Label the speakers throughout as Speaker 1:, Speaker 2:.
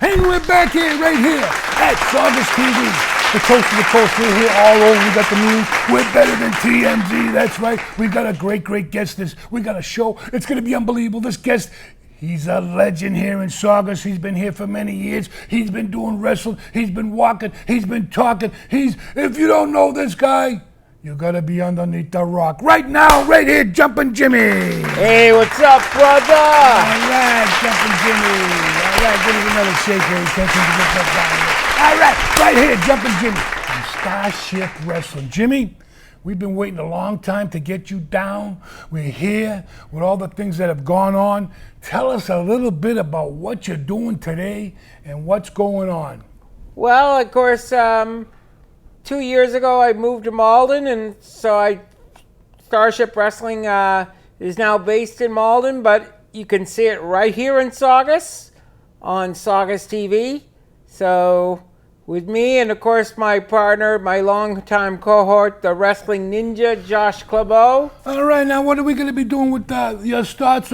Speaker 1: And we're back here, right here, at Saugus TV. The coast to the coast, we're here all over. We got the news. We're better than TMZ. That's right. We got a great guest. We got a show. It's going to be unbelievable. This guest, he's a legend here in Saugus. He's been here for many years. He's been doing wrestling. He's been walking. He's been talking. If you don't know this guy, you gotta be underneath the rock. Right now, right here, Jumpin' Jimmie.
Speaker 2: Hey, what's up, brother?
Speaker 1: All right, Jumpin' Jimmie. All right, give us another shake here. Can't seem to get that down here. All right, right here, Jumpin' Jimmie from Starship Wrestling. Jimmie, we've been waiting a long time to get you down. We're here with all the things that have gone on. Tell us a little bit about what you're doing today and what's going on.
Speaker 2: Well, of course, 2 years ago I moved to Malden, and so Starship Wrestling is now based in Malden, but you can see it right here in Saugus on Saugus TV. So with me and of course my partner, my longtime cohort, the wrestling ninja, Josh Claveau.
Speaker 1: All right, now what are we going to be doing with your thoughts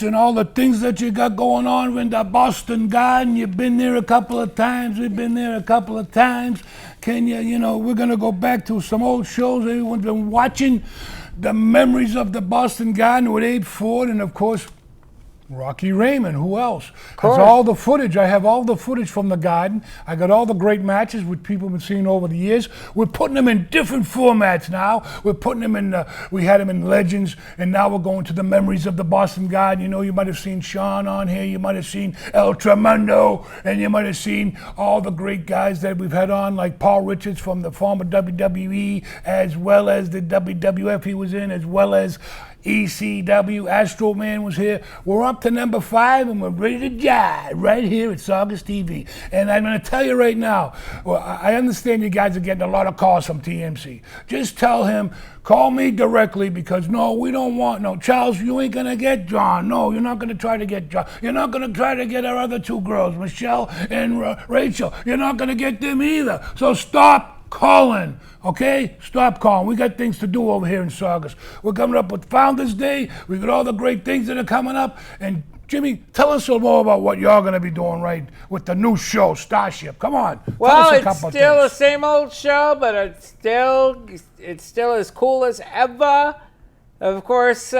Speaker 1: and all the things that you got going on in the Boston Garden? You've been there a couple of times. We've been there a couple of times. Can we're going to go back to some old shows everyone's been watching. The memories of the Boston Garden with Abe Ford and, of course, Rocky Raymond. Who else? Because all the footage, I have all the footage from the Garden. I got all the great matches which people have been seeing over the years. We're putting them in different formats now. We're putting them in, we had them in Legends, and now we're going to the memories of the Boston Garden. You might have seen Sean on here. You might have seen El Tremendo, and you might have seen all the great guys that we've had on, like Paul Richards from the former WWE, as well as the WWF he was in, as well as ECW. Astro Man was here. We're up to number 5 and we're ready to jive right here at Saugus TV. And I'm going to tell you right now, well, I understand you guys are getting a lot of calls from TMC. Just tell him, call me directly, because no, we don't want, no, Charles, you ain't going to get John. No, you're not going to try to get John. You're not going to try to get our other 2 girls, Michelle and Rachel. You're not going to get them either. So stop calling, okay? Stop calling. We got things to do over here in Saugus. We're coming up with Founders Day. We got all the great things that are coming up. And Jimmie, tell us a little more about what you're going to be doing right with the new show, Starship. Come on.
Speaker 2: Well, it's still the same old show, but it's still as cool as ever. Of course,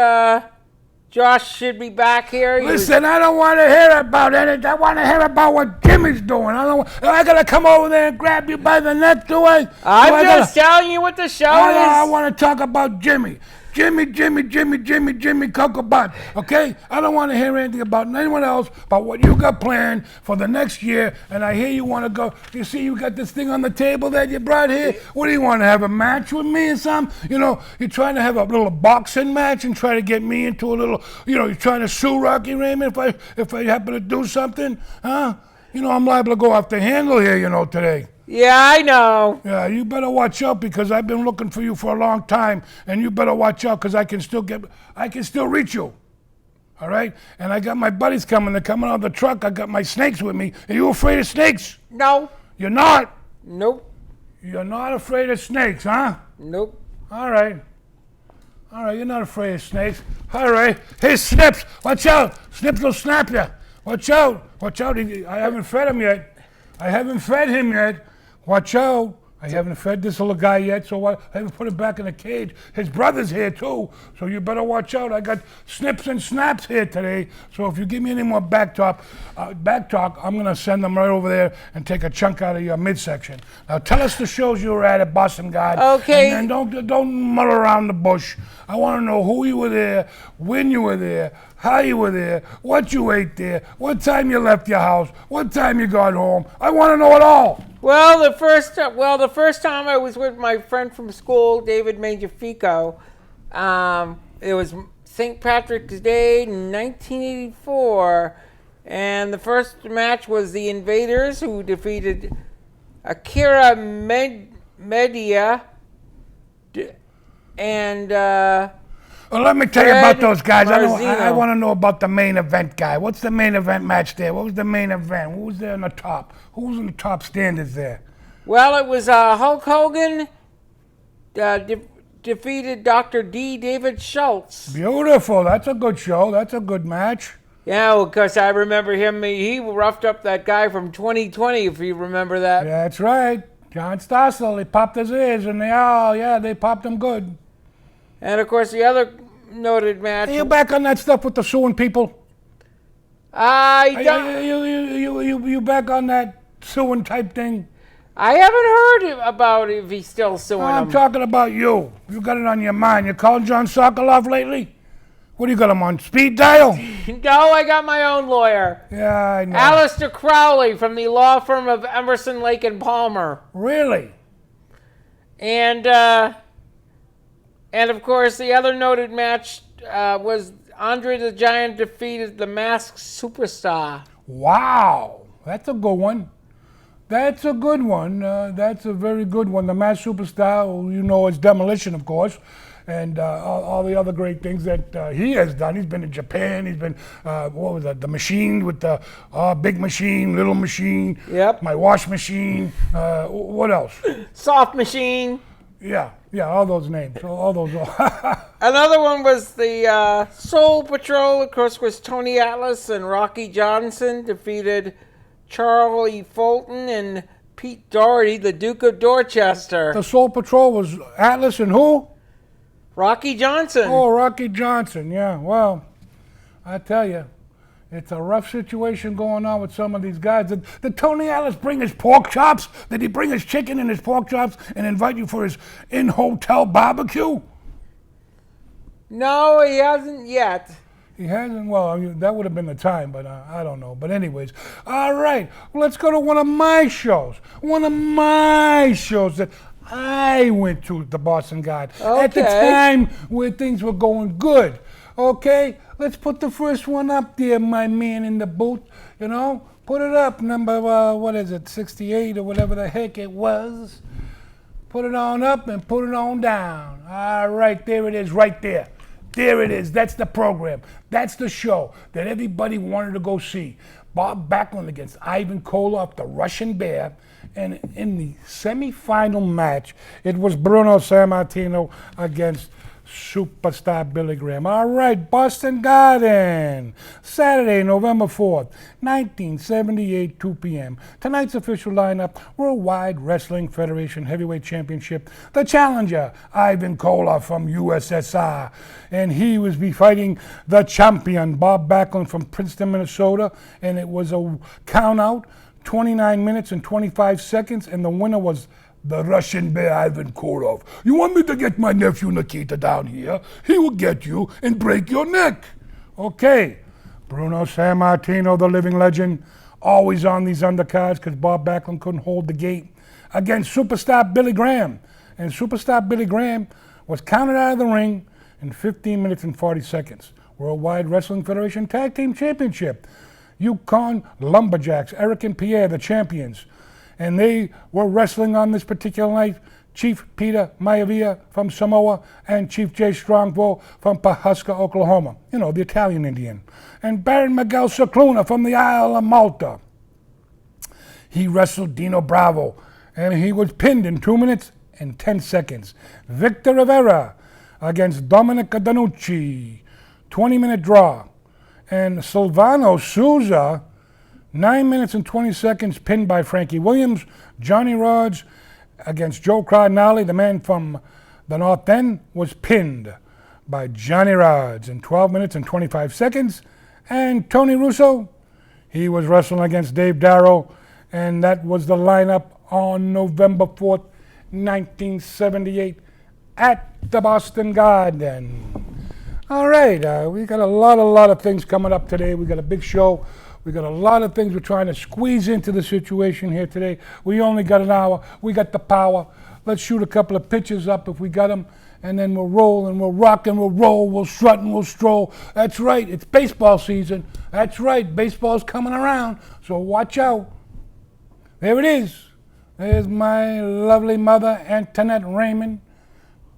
Speaker 2: Josh should be back here.
Speaker 1: Listen, I don't want to hear about anything. I want to hear about what Jimmie's doing. I got to come over there and grab you by the neck, do I?
Speaker 2: I'm just telling you what the show is.
Speaker 1: I want to talk about Jimmie. Jimmie, Cocoa Butt, okay? I don't want to hear anything about anyone else, about what you got planned for the next year, and I hear you want to go. You see, you got this thing on the table that you brought here. What do you want to have, a match with me or something? You're trying to have a little boxing match and try to get me into a little, you're trying to sue Rocky Raymond if I happen to do something, huh? I'm liable to go off the handle here, today.
Speaker 2: Yeah, I know.
Speaker 1: Yeah, you better watch out, because I've been looking for you for a long time, and you better watch out, because I can still reach you. All right? And I got my buddies coming. They're coming out of the truck. I got my snakes with me. Are you afraid of snakes?
Speaker 2: No.
Speaker 1: You're not?
Speaker 2: Nope.
Speaker 1: You're not afraid of snakes, huh?
Speaker 2: Nope.
Speaker 1: All right, you're not afraid of snakes. All right. Hey, Snips, watch out. Snips will snap you. Watch out. I haven't fed him yet. Watch out. I haven't fed this little guy yet, so I haven't put him back in the cage. His brother's here too, so you better watch out. I got snips and snaps here today, so if you give me any more back talk, I'm going to send them right over there and take a chunk out of your midsection. Now tell us the shows you were at Boston Garden.
Speaker 2: Okay.
Speaker 1: And don't muddle around the bush. I want to know who you were there, when you were there, how you were there, what you ate there, what time you left your house, what time you got home. I want to know it all.
Speaker 2: Well, the first time I was with my friend from school, David Magnifico, it was St. Patrick's Day, 1984, and the first match was the Invaders, who defeated Akira Media and
Speaker 1: Well, let me tell you about those guys. I want to know about the main event guy. What's the main event match there? What was the main event? Who was there on the top? Who was in the top standards there?
Speaker 2: Well, it was Hulk Hogan defeated Dr. D. David Schultz.
Speaker 1: Beautiful. That's a good show. That's a good match.
Speaker 2: Yeah, because I remember him. He roughed up that guy from 2020, if you remember that.
Speaker 1: Yeah, that's right. John Stossel, they popped his ears, and they popped him good.
Speaker 2: And of course, the other noted match.
Speaker 1: Are you back on that stuff with the suing people?
Speaker 2: I
Speaker 1: Are
Speaker 2: don't.
Speaker 1: you back on that suing type thing?
Speaker 2: I haven't heard about if he's still suing
Speaker 1: I'm
Speaker 2: him.
Speaker 1: talking about you. You got it on your mind. You called John Sokoloff lately? What do you got him on speed dial?
Speaker 2: No, I got my own lawyer.
Speaker 1: Yeah, I know.
Speaker 2: Alistair Crowley from the law firm of Emerson, Lake and Palmer.
Speaker 1: Really?
Speaker 2: And of course, the other noted match was Andre the Giant defeated the Masked Superstar.
Speaker 1: Wow, that's a good one. That's a good one. That's a very good one. The Masked Superstar, you know, it's Demolition, of course, and all the other great things that he has done. He's been in Japan. He's been, what was that? The Machine with the Big Machine, Little Machine.
Speaker 2: Yep.
Speaker 1: My Wash Machine. What else?
Speaker 2: Soft Machine.
Speaker 1: Yeah, all those names. All those.
Speaker 2: Another one was the Soul Patrol, of course, was Tony Atlas and Rocky Johnson defeated Charlie Fulton and Pete Doherty, the Duke of Dorchester.
Speaker 1: The Soul Patrol was Atlas and who?
Speaker 2: Rocky Johnson.
Speaker 1: Oh, Rocky Johnson. Yeah, well, I tell you, it's a rough situation going on with some of these guys. Did Tony Atlas bring his pork chops? Did he bring his chicken and his pork chops and invite you for his in-hotel barbecue?
Speaker 2: No, he hasn't yet.
Speaker 1: He hasn't? Well, I mean, that would have been the time, but I don't know. But anyways, all right, well, let's go to one of my shows. One of my shows that I went to at the Boston Garden at the
Speaker 2: Okay.
Speaker 1: time where things were going good. Okay, let's put the first one up there, my man in the booth. You know, put it up, number, what is it, 68 or whatever the heck it was. Put it on up and put it on down. All right, there it is, right there. There it is. That's the program. That's the show that everybody wanted to go see. Bob Backlund against Ivan Koloff, the Russian Bear. And in the semifinal match, it was Bruno Sammartino against Superstar Billy Graham. All right, Boston Garden, Saturday, November 4th, 1978, 2 p.m. Tonight's official lineup, Worldwide Wrestling Federation Heavyweight Championship, the challenger, Ivan Koloff from USSR, and he was be fighting the champion, Bob Backlund from Princeton, Minnesota, and it was a count out, 29 minutes and 25 seconds, and the winner was the Russian Bear, Ivan Koloff. You want me to get my nephew Nikita down here? He will get you and break your neck. Okay. Bruno Sammartino, the living legend, always on these undercards because Bob Backlund couldn't hold the gate, against Superstar Billy Graham. And Superstar Billy Graham was counted out of the ring in 15 minutes and 40 seconds. Worldwide Wrestling Federation Tag Team Championship. Yukon Lumberjacks, Eric and Pierre, the champions. And they were wrestling on this particular night. Chief Peter Maivia from Samoa and Chief Jay Strongbow from Pahuska, Oklahoma. You know, the Italian Indian. And Baron Miguel Cicluna from the Isle of Malta. He wrestled Dino Bravo, and he was pinned in 2 minutes and 10 seconds. Victor Rivera against Dominica Danucci, 20-minute draw. And Silvano Souza, 9 minutes and 20 seconds, pinned by Frankie Williams. Johnny Rodz against Joe Cardinale, the man from the North End, was pinned by Johnny Rodz in 12 minutes and 25 seconds. And Tony Russo, he was wrestling against Dave Darrow, and that was the lineup on November 4th, 1978 at the Boston Garden. All right, we got a lot of things coming up today. We got a big show. We got a lot of things we're trying to squeeze into the situation here today. We only got an hour. We got the power. Let's shoot a couple of pitches up if we got them, and then we'll roll and we'll rock and we'll roll. We'll strut and we'll stroll. That's right. It's baseball season. That's right. Baseball's coming around, so watch out. There it is. There's my lovely mother, Antoinette Raymond,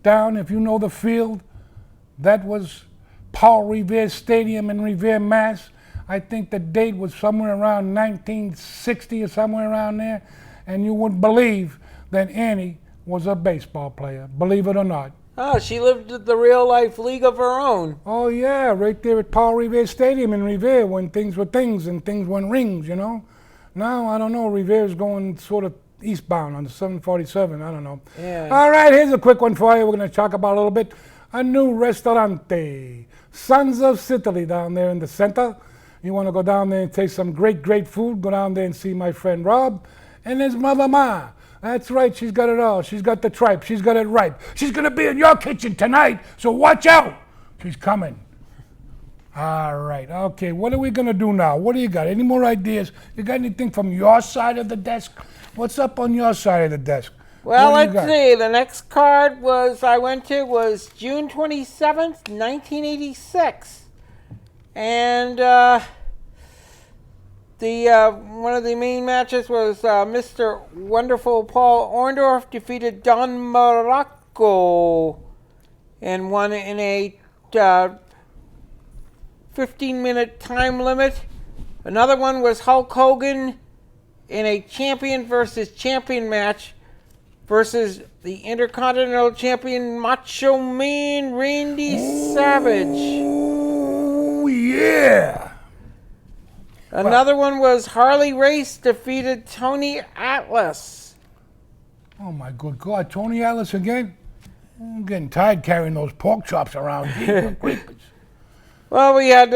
Speaker 1: down, if you know the field. That was Paul Revere Stadium in Revere, Mass. I think the date was somewhere around 1960 or somewhere around there. And you wouldn't believe that Annie was a baseball player, believe it or not.
Speaker 2: Oh, she lived the real life league of her own.
Speaker 1: Oh, yeah, right there at Paul Revere Stadium in Revere when things were things and things went rings, you know. Now, I don't know, Revere's going sort of eastbound on the 747, I don't know.
Speaker 2: Yeah.
Speaker 1: All right, here's a quick one for you. We're going to talk about a little bit. A new restaurante, Sons of Sicily, down there in the center. You want to go down there and taste some great, great food, go down there and see my friend Rob and his mother Ma. That's right, she's got it all. She's got the tripe, she's got it ripe. She's going to be in your kitchen tonight, so watch out. She's coming. All right, okay, what are we going to do now? What do you got? Any more ideas? You got anything from your side of the desk? What's up on your side of the desk?
Speaker 2: Well,
Speaker 1: What do you
Speaker 2: let's
Speaker 1: got?
Speaker 2: see. The next card I went to was June 27th, 1986. And one of the main matches was Mr. Wonderful Paul Orndorff defeated Don Morocco and won in a 15-minute time limit. Another one was Hulk Hogan in a champion versus champion match versus the Intercontinental Champion Macho Man Randy Savage.
Speaker 1: Oh, yeah.
Speaker 2: Another one was Harley Race defeated Tony Atlas.
Speaker 1: Oh, my good God. Tony Atlas again? I'm getting tired carrying those pork chops around. Good grief.
Speaker 2: Well, we had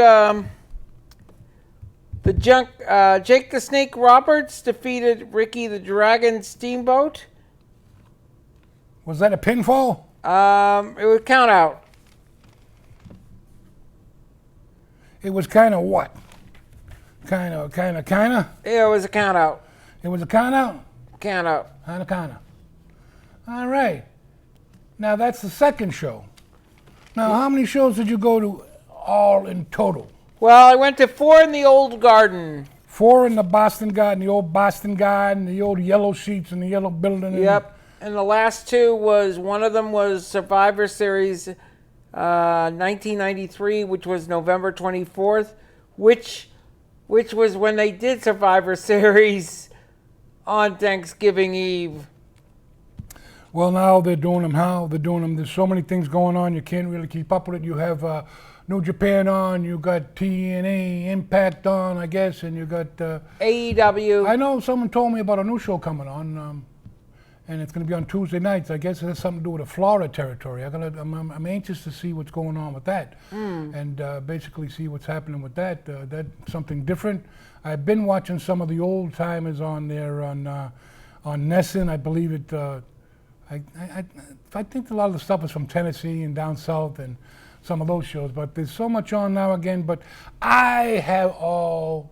Speaker 2: Jake the Snake Roberts defeated Ricky the Dragon Steamboat.
Speaker 1: Was that a pinfall?
Speaker 2: It would count out.
Speaker 1: It was kind of what? Kind of.
Speaker 2: Yeah, it was a count out.
Speaker 1: It was a count out?
Speaker 2: Count out.
Speaker 1: Kind of. All right. Now, that's the second show. Now, how many shows did you go to all in total?
Speaker 2: Well, I went to 4 in the Old Garden.
Speaker 1: 4 in the Boston Garden, the old Boston Garden, the old yellow seats and the yellow building.
Speaker 2: Yep. And the last 2 one of them was Survivor Series 1993, which was November 24th, which was when they did Survivor Series on Thanksgiving Eve.
Speaker 1: Well, now they're doing them how? They're doing them. There's so many things going on, you can't really keep up with it. You have New Japan on, you got TNA, Impact on, I guess, and you got...
Speaker 2: AEW.
Speaker 1: I know someone told me about a new show coming on, and it's going to be on Tuesday nights. I guess it has something to do with the Florida territory. I'm anxious to see what's going on with that, and basically see what's happening with that. That's something different. I've been watching some of the old timers on there on Nesson. I believe it. I think a lot of the stuff is from Tennessee and down south and some of those shows, but there's so much on now again. But I have all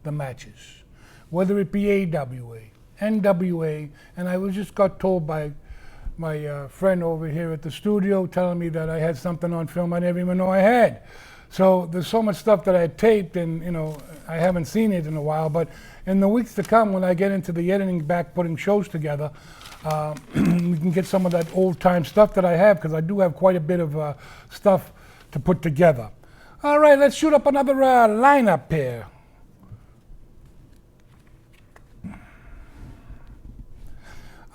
Speaker 1: the matches, whether it be AWA, NWA, and I just got told by my friend over here at the studio telling me that I had something on film I never even know I had. So there's so much stuff that I had taped, and I haven't seen it in a while. But in the weeks to come, when I get into the editing back, putting shows together, we can get some of that old time stuff that I have, because I do have quite a bit of stuff to put together. All right, let's shoot up another lineup here.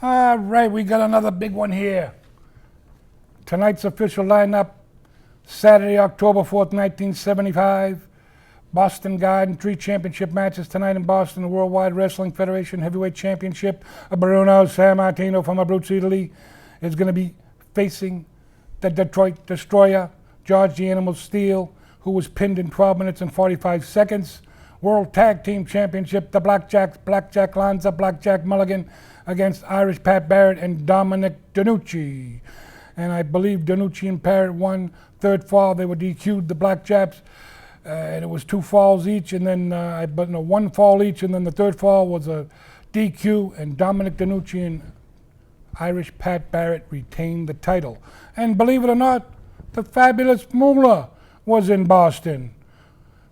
Speaker 1: All right, we got another big one here. Tonight's official lineup, Saturday, October 4th, 1975. Boston Garden, 3 championship matches tonight in Boston. The Worldwide Wrestling Federation Heavyweight Championship. Bruno Sammartino from Abruzzo, Italy, is going to be facing the Detroit Destroyer, George the Animal Steele, who was pinned in 12 minutes and 45 seconds. World Tag Team Championship, the Blackjack Lanza, Blackjack Mulligan against Irish Pat Barrett and Dominic DeNucci. And I believe DeNucci and Barrett won. Third fall, they were DQ'd, the Blackjacks. And it was 2 falls each, and then 1 fall each, and then the third fall was a DQ, and Dominic DeNucci and Irish Pat Barrett retained the title. And believe it or not, the fabulous Moolah was in Boston.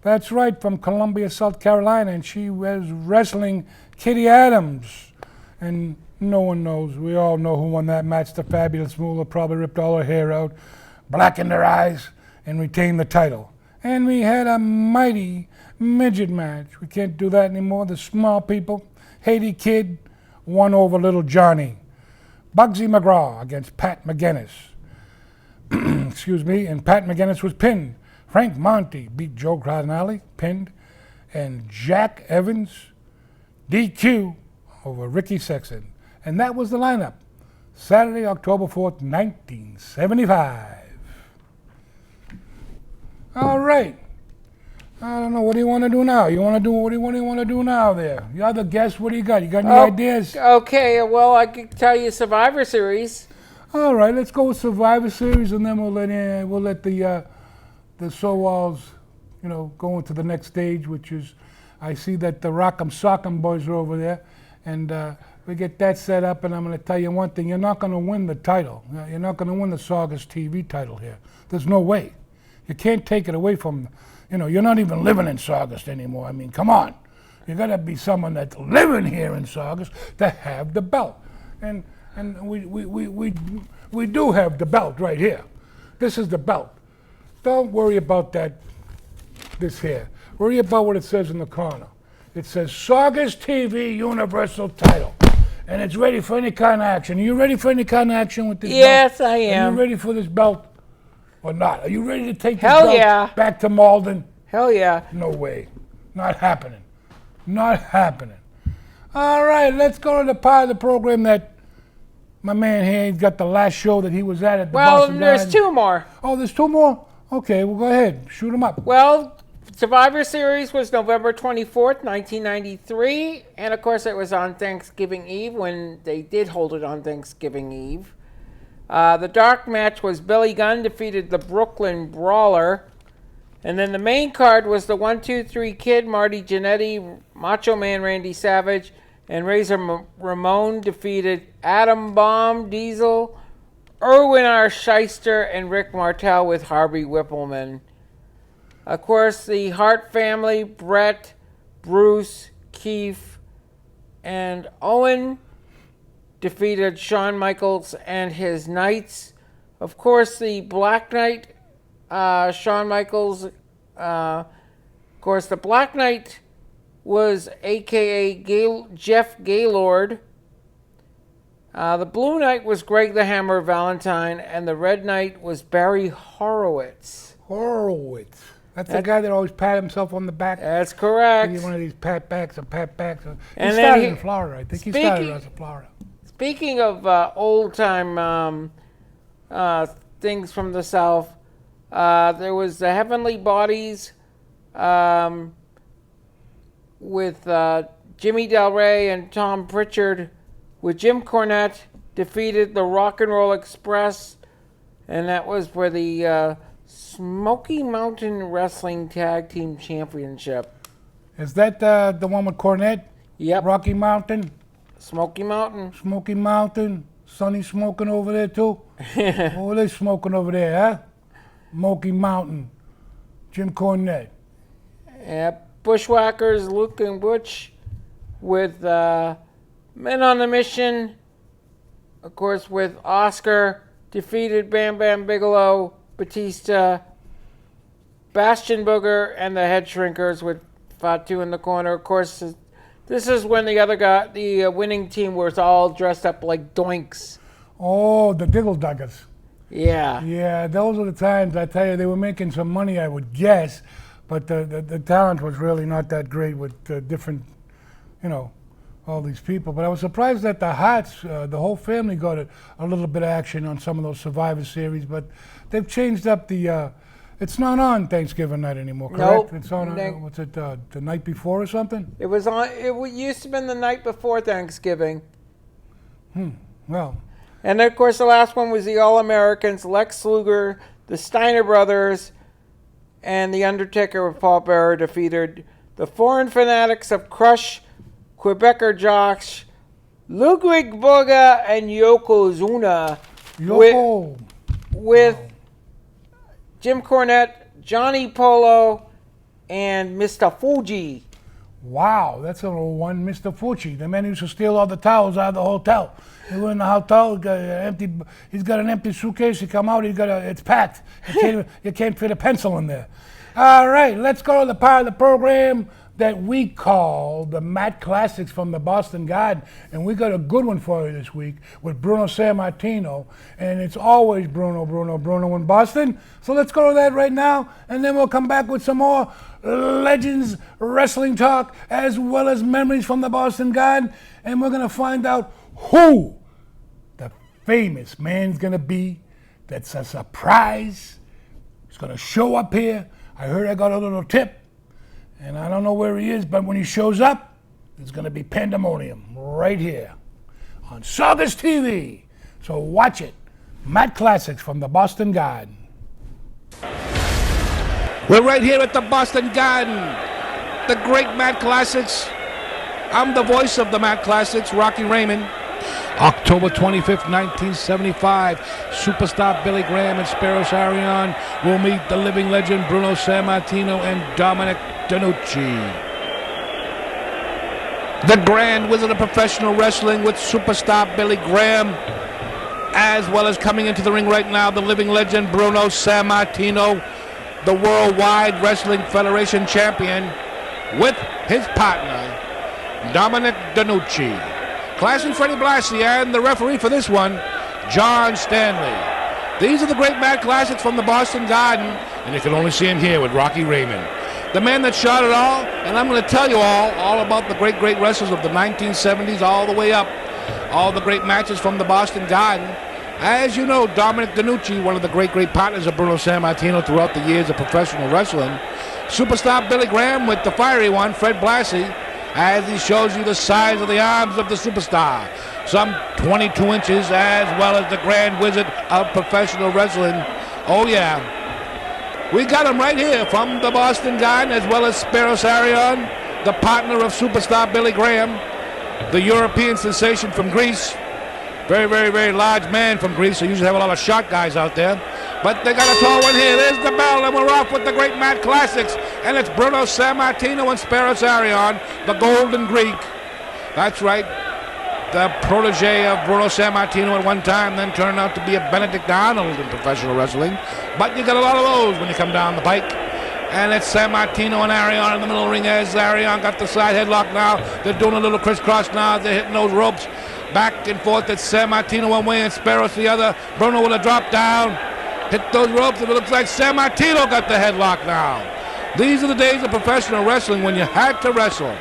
Speaker 1: That's right, from Columbia, South Carolina, and she was wrestling Kitty Adams. And no one knows, we all know who won that match. The fabulous Moolah probably ripped all her hair out, blackened her eyes, and retained the title. And we had a mighty midget match. We can't do that anymore. The small people, Haiti Kid won over Little Johnny. Bugsy McGraw against Pat McGinnis. excuse me, and Pat McGinnis was pinned. Frank Monty beat Joe Cardinale, pinned, and Jack Evans, DQ, over Ricky Sexton. And that was the lineup. Saturday, October 4th, 1975. All right. I don't know. What do you want to do now? What do you want to do now there? You're the guest. What do you got? You got any ideas?
Speaker 2: Okay, well, I could tell you Survivor Series.
Speaker 1: All right, let's go with Survivor Series, and then we'll let the Sowalls, go into the next stage, which is, I see that the Rock'em Sock'em boys are over there, and we get that set up. And I'm going to tell you one thing: you're not going to win the title. You're not going to win the Saugus TV title here. There's no way. You can't take it away from. You're not even living in Saugus anymore. I mean, come on. You got to be someone that's living here in Saugus to have the belt, and we do have the belt right here. This is the belt. Don't worry about this here. Worry about what it says in the corner. It says Saugus TV Universal Title, and it's ready for any kind of action. Are you ready for any kind of action with this belt?
Speaker 2: Yes, I am.
Speaker 1: Are you ready for this belt or not? Are you ready to take this belt back to Malden?
Speaker 2: Hell yeah.
Speaker 1: No way. Not happening. Not happening. All right, let's go to the part of the program that my man here, he's got the last show that he was at the Boston
Speaker 2: there's
Speaker 1: Garden.
Speaker 2: 2 more.
Speaker 1: Oh, there's 2 more? Okay, well, go ahead. Shoot them up.
Speaker 2: Well, Survivor Series was November 24th, 1993. And, of course, it was on Thanksgiving Eve when they did hold it on Thanksgiving Eve. The dark match was Billy Gunn defeated the Brooklyn Brawler. And then the main card was the 1, 2, 3 Kid, Marty Jannetty, Macho Man Randy Savage, and Razor Ramon defeated Adam Bomb Diesel, Erwin R. Shyster, and Rick Martel with Harvey Whippleman. Of course, the Hart family, Brett, Bruce, Keith, and Owen defeated Shawn Michaels and his Knights. Of course, the Black Knight, Shawn Michaels, of course, the Black Knight was a.k.a. Jeff Gaylord. The Blue Knight was Greg the Hammer Valentine, and the Red Knight was Barry Horowitz.
Speaker 1: Horowitz. That's the guy that always pat himself on the back.
Speaker 2: That's correct.
Speaker 1: He's one of these pat backs. He
Speaker 2: And
Speaker 1: started in Florida. I think he started in Florida.
Speaker 2: Speaking of old-time things from the South, there was the Heavenly Bodies with Jimmy Del Rey and Tom Pritchard, with Jim Cornette defeated the Rock and Roll Express, and that was for the Smoky Mountain Wrestling Tag Team Championship.
Speaker 1: Is that the one with Cornette?
Speaker 2: Yep.
Speaker 1: Rocky Mountain?
Speaker 2: Smoky Mountain.
Speaker 1: Smoky Mountain. Sonny smoking over there too? Oh, they smoking over there, huh? Smoky Mountain. Jim Cornette.
Speaker 2: Yep. Bushwhackers, Luke and Butch, with Men on the Mission, of course, with Oscar, defeated Bam Bam Bigelow, Batista, Bastion Booger, and the Head Shrinkers with Fatu in the corner. Of course, this is when the winning team was all dressed up like doinks.
Speaker 1: Oh, the Diggle Duggers.
Speaker 2: Yeah.
Speaker 1: Yeah, those are the times, I tell you, they were making some money, I would guess, but the talent was really not that great with different, all these people. But I was surprised that the Hearts, the whole family got a little bit of action on some of those Survivor Series, but they've changed up it's not on Thanksgiving night anymore, correct?
Speaker 2: Nope.
Speaker 1: It's on, what's it, the night before or something?
Speaker 2: It was on. It used to be the night before Thanksgiving.
Speaker 1: Well.
Speaker 2: And of course, the last one was the All-Americans, Lex Luger, the Steiner Brothers, and the Undertaker with Paul Bearer defeated the Foreign Fanatics of Crush, Quebecer Josh, Ludwig Boga, and Yokozuna. With Jim Cornette, Johnny Polo, and Mr. Fuji.
Speaker 1: Wow, that's a little one, Mr. Fuji. The man used to steal all the towels out of the hotel. He went in the hotel, he's got an empty suitcase, he come out, it's packed. You can't fit a pencil in there. All right, let's go to the part of the program that we call the Mat Classics from the Boston Garden. And we got a good one for you this week with Bruno Sammartino. And it's always Bruno in Boston. So let's go to that right now, and then we'll come back with some more Legends wrestling talk as well as memories from the Boston Garden. And we're going to find out who the famous man's going to be. That's a surprise. He's going to show up here. I heard I got a little tip. And I don't know where he is, but when he shows up, there's going to be pandemonium right here on Saugus TV. So watch it. Mat Classics from the Boston Garden.
Speaker 3: We're right here at the Boston Garden. The great Mat Classics. I'm the voice of the Mat Classics, Rocky Raymond. October 25th, 1975, superstar Billy Graham and Spiros Arion will meet the living legend Bruno Sammartino and Dominic DeNucci. The Grand Wizard of Professional Wrestling with superstar Billy Graham, as well as coming into the ring right now, the living legend Bruno Sammartino, the Worldwide Wrestling Federation champion, with his partner, Dominic DeNucci. Classy Freddie Blassie, and the referee for this one, John Stanley. These are the great Mat Classics from the Boston Garden, and you can only see him here with Rocky Raymond. The man that shot it all, and I'm going to tell you all about the great wrestlers of the 1970s all the way up. All the great matches from the Boston Garden. As you know, Dominic DeNucci, one of the great partners of Bruno Sammartino throughout the years of professional wrestling. Superstar Billy Graham with the fiery one, Fred Blassie, as he shows you the size of the arms of the superstar. Some 22 inches, as well as the Grand Wizard of Professional Wrestling. Oh yeah. We got him right here from the Boston Garden, as well as Spiros Arion, the partner of superstar Billy Graham, the European sensation from Greece. Very large man from Greece. They usually have a lot of short guys out there. But they got a tall one here. There's the bell, and we're off with the great Mat Classics. And it's Bruno Sammartino and Spiros Arion, the Golden Greek. That's right. The protege of Bruno Sammartino at one time, then turned out to be a Benedict Arnold in professional wrestling. But you got a lot of those when you come down the pike. And it's Sammartino and Arion in the middle of the ring as Arion got the side headlock now. They're doing a little crisscross now. They're hitting those ropes. Back and forth. It's Sammartino one way and Spiros the other. Bruno with a drop down. Hit those ropes, and it looks like Sammartino got the headlock now. These are the days of professional wrestling when you had to wrestle.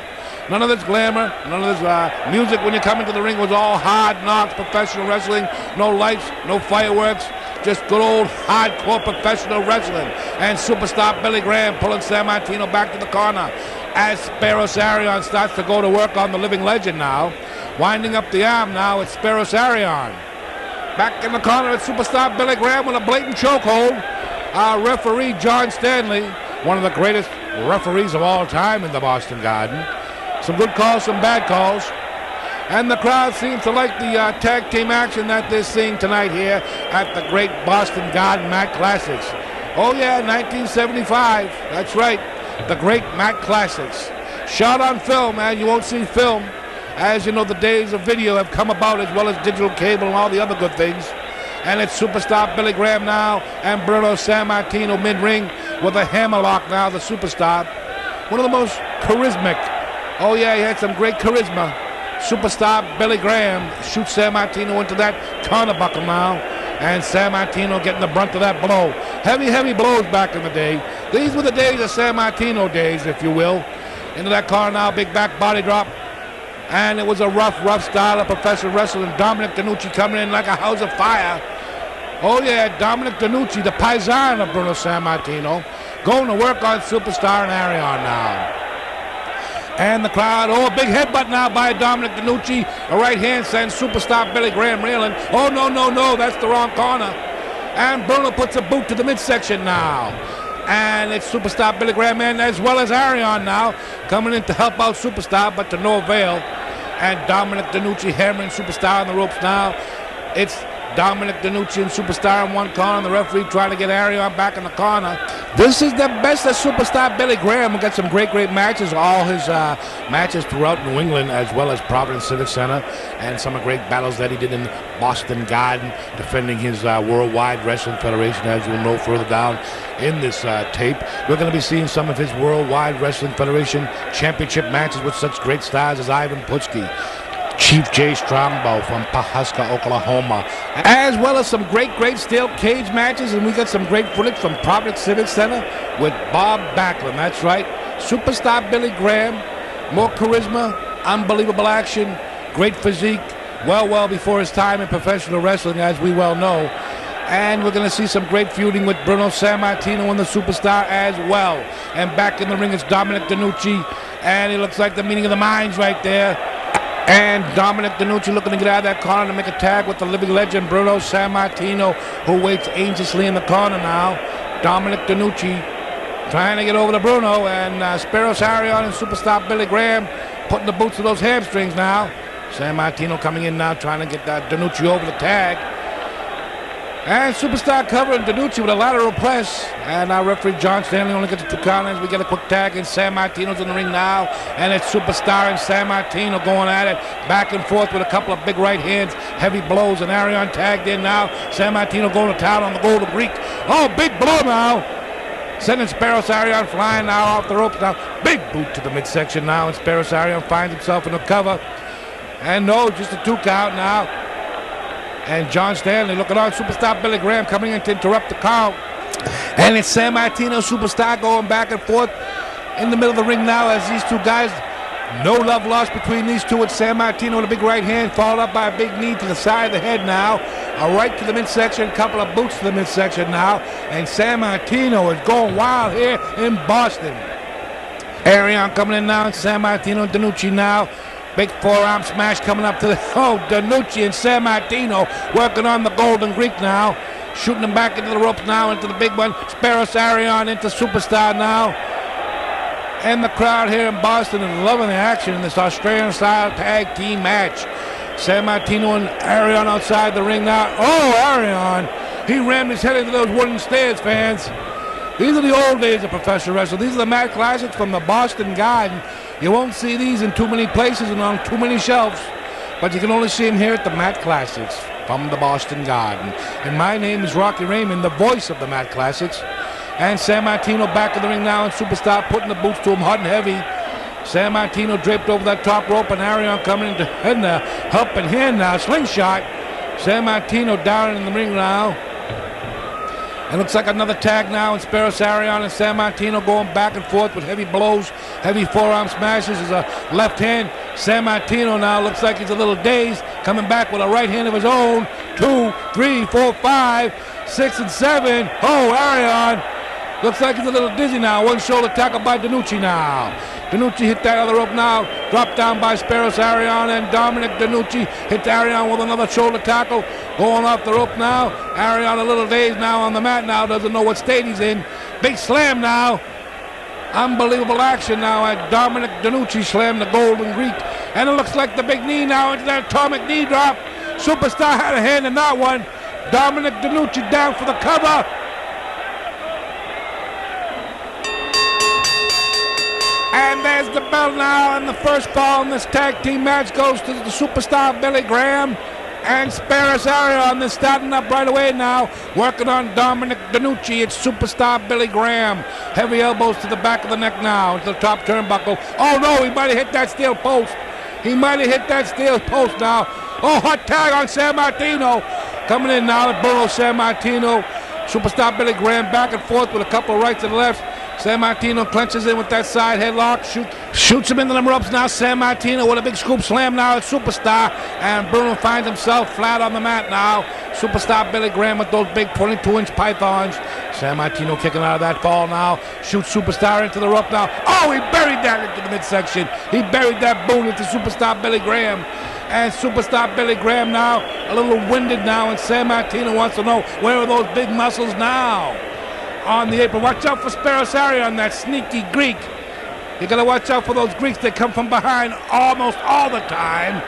Speaker 3: None of this glamour, none of this music when you come into the ring. Was all hard knocks, professional wrestling. No lights, no fireworks. Just good old hardcore professional wrestling. And superstar Billy Graham pulling Sammartino back to the corner as Spiros Arion starts to go to work on the living legend now. Winding up the arm now, it's Spiros Arion. Back in the corner, it's superstar Billy Graham with a blatant chokehold. Our referee, John Stanley, one of the greatest referees of all time in the Boston Garden. Some good calls, some bad calls. And the crowd seems to like the tag team action that they're seeing tonight here at the great Boston Garden Mat Classics. Oh yeah, 1975, that's right, the great Mat Classics. Shot on film, man, you won't see film. As you know, the days of video have come about, as well as digital cable and all the other good things. And it's superstar Billy Graham now and Bruno Sammartino mid-ring with a hammerlock now, the superstar. One of the most charismatic. Oh yeah, he had some great charisma. Superstar Billy Graham shoots Sammartino into that corner buckle now. And Sammartino getting the brunt of that blow. Heavy blows back in the day. These were the days of Sammartino days, if you will. Into that car now, big back body drop. And it was a rough style of professional wrestling. Dominic DeNucci coming in like a house of fire. Oh yeah, Dominic DeNucci, the paisan of Bruno Sammartino, going to work on Superstar and Arion now. And the crowd, oh, a big headbutt now by Dominic DeNucci. A right hand sends Superstar Billy Graham reeling. Oh, no, that's the wrong corner. And Bruno puts a boot to the midsection now. And it's Superstar Billy Graham in, as well as Arion now, coming in to help out Superstar, but to no avail. And Dominic DeNucci hammering Superstar on the ropes now. It's Dominic DeNucci and Superstar in one corner. The referee trying to get Arion back in the corner. This is the best of Superstar Billy Graham. We've got some great matches. All his matches throughout New England, as well as Providence Civic Center, and some great battles that he did in Boston Garden, defending his Worldwide Wrestling Federation, as you'll know further down in this tape. We're going to be seeing some of his Worldwide Wrestling Federation championship matches with such great stars as Ivan Putski, Chief Jay Strombo from Pahuska, Oklahoma, as well as some great steel cage matches. And we got some great footage from Providence Civic Center with Bob Backlund. That's right, Superstar Billy Graham, more charisma, unbelievable action, great physique, well before his time in professional wrestling, as we well know. And we're going to see some great feuding with Bruno Sammartino and the Superstar as well. And back in the ring is Dominic DeNucci, and it looks like the meeting of the minds right there. And Dominic DeNucci looking to get out of that corner to make a tag with the living legend Bruno Sammartino, who waits anxiously in the corner now. Dominic DeNucci trying to get over to Bruno, and Spiros Arion and Superstar Billy Graham putting the boots to those hamstrings now. Sammartino coming in now trying to get DeNucci over the tag. And Superstar covering DeNucci with a lateral press. And our referee John Stanley only gets the 2 count as we get a quick tag. And Sammartino's in the ring now. And it's Superstar and Sammartino going at it. Back and forth with a couple of big right hands. Heavy blows. And Arion tagged in now. Sammartino going to town on the Golden Greek. Oh, big blow now. Sending Spiros Arion flying now off the ropes now. Big boot to the midsection now. And Spiros Arion finds himself in the cover. And no, just a 2 count now. And John Stanley looking on. Superstar Billy Graham coming in to interrupt the count. And it's Sammartino, Superstar going back and forth in the middle of the ring now as these two guys, no love lost between these two. It's Sammartino with a big right hand, followed up by a big knee to the side of the head now. A right to the midsection, a couple of boots to the midsection now. And Sammartino is going wild here in Boston. Arion coming in now, and Sammartino and DeNucci now. Big forearm smash coming up to the... Oh, DeNucci and Sammartino working on the Golden Greek now. Shooting him back into the ropes now, into the big one. Spiros Arion into Superstar now. And the crowd here in Boston is loving the action in this Australian-style tag team match. Sammartino and Arion outside the ring now. Oh, Arion! He rammed his head into those wooden stairs, fans. These are the old days of professional wrestling. These are the Mad Classics from the Boston Garden. You won't see these in too many places and on too many shelves, but you can only see them here at the Mad Classics from the Boston Garden. And my name is Rocky Raymond, the voice of the Mad Classics. And Sammartino back in the ring now, and Superstar putting the boots to him hot and heavy. Sammartino draped over that top rope, and Arion coming into the helping hand now, slingshot. Sammartino down in the ring now. It looks like another tag now, and Spiros Arion and Sammartino going back and forth with heavy blows, heavy forearm smashes. Is a left hand. Sammartino now looks like he's a little dazed, coming back with a right hand of his own. 2, 3, 4, 5, 6, and 7. Oh, Arion looks like he's a little dizzy now. One shoulder tackle by DeNucci now. DeNucci hit that other rope now. Dropped down by Spiros Arion, and Dominic DeNucci hit Arion with another shoulder tackle. Going off the rope now. Arion a little dazed now on the mat now. Doesn't know what state he's in. Big slam now. Unbelievable action now. And Dominic DeNucci slammed the Golden Greek. And it looks like the big knee now into that atomic knee drop. Superstar had a hand in that one. Dominic DeNucci down for the cover. And there's the bell now, and the first fall in this tag team match goes to the Superstar Billy Graham and Spiros Arion. They're starting up right away now, working on Dominic DeNucci. It's Superstar Billy Graham. Heavy elbows to the back of the neck now, to the top turnbuckle. Oh no, he might have hit that steel post. He might have hit that steel post now. Oh, hot tag on Sammartino. Coming in now at Bruno Sammartino. Superstar Billy Graham back and forth with a couple of rights and lefts. Sammartino clenches in with that side headlock, shoots him into the ropes now. Sammartino with a big scoop slam now at Superstar, and Bruno finds himself flat on the mat now. Superstar Billy Graham with those big 22-inch pythons. Sammartino kicking out of that fall now. Shoots Superstar into the rope now. Oh, he buried that into the midsection. He buried that boot into Superstar Billy Graham. And Superstar Billy Graham now a little winded now, and Sammartino wants to know, where are those big muscles now? On the apron. Watch out for Spiros Arion, that sneaky Greek. You gotta watch out for those Greeks. They come from behind almost all the time.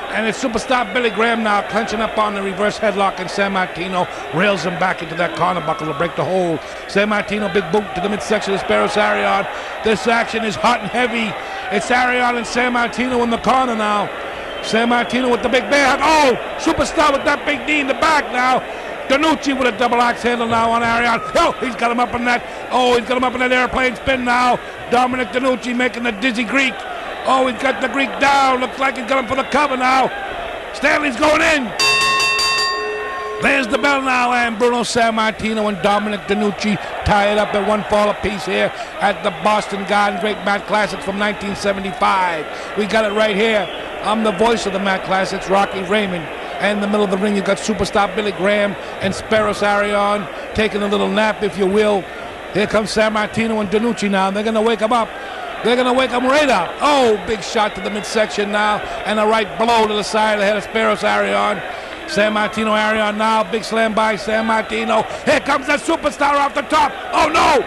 Speaker 3: And it's superstar Billy Graham now clenching up on the reverse headlock, and San Martino rails him back into that corner buckle to break the hold. San Martino, big boot to the midsection of Sparrow Arion. This action is hot and heavy. It's Arion and San Martino in the corner now. San Martino with the big bear hug. Oh, superstar with that big knee in the back now. Danucci with a double axe handle now on Arion. Oh, he's got him up in that. Oh, he's got him up in that airplane spin now. Dominic Danucci making the dizzy Greek. Oh, he's got the Greek down. Looks like he's got him for the cover now. Stanley's going in. There's the bell now, and Bruno Sammartino and Dominic Danucci tie it up at one fall apiece here at the Boston Garden Great Mat Classics from 1975. We got it right here. I'm the voice of the Mat Classics, Rocky Raymond. And in the middle of the ring, you've got superstar Billy Graham and Sparrow Arion taking a little nap, if you will. Here comes Sammartino and Danucci now. They're going to wake him up. They're going to wake him right up. Oh, big shot to the midsection now, and a right blow to the side of the head of Sparrow Arion. Sammartino Arion now, big slam by Sammartino. Here comes that superstar off the top. Oh, no!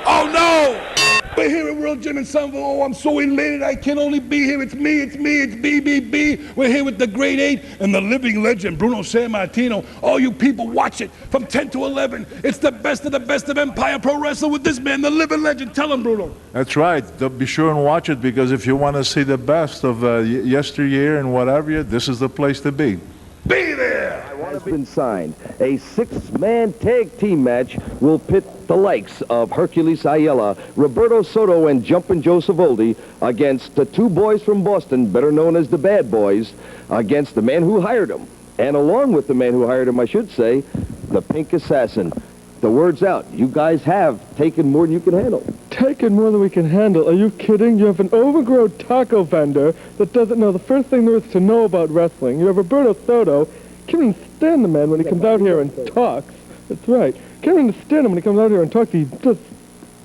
Speaker 3: Oh, no!
Speaker 1: We're here at World Gym in Sunville. Oh, I'm so elated. I can only be here. It's me, it's BBB. We're here with the Great Eight and the living legend, Bruno Sammartino. All you people, watch it from 10 to 11. It's the best of Empire Pro Wrestling with this man, the living legend. Tell him, Bruno.
Speaker 4: That's right. Be sure and watch it, because if you want to see the best of yesteryear and whatever, this is the place to be.
Speaker 1: Be there!
Speaker 5: Has been signed. A six-man tag team match will pit the likes of Hercules Ayala, Roberto Soto, and Jumpin' Joe Savoldi against the two boys from Boston, better known as the Bad Boys, against the man who hired them. And along with the man who hired him, I should say, the Pink Assassin. The word's out. You guys have taken more than you can handle.
Speaker 6: Taken more than we can handle? Are you kidding? You have an overgrown taco vendor that doesn't know the first thing there is to know about wrestling. You have Roberto Soto. Can't even stand the man when he comes out here and talks. That's right. Can't even stand him when he comes out here and talks. He just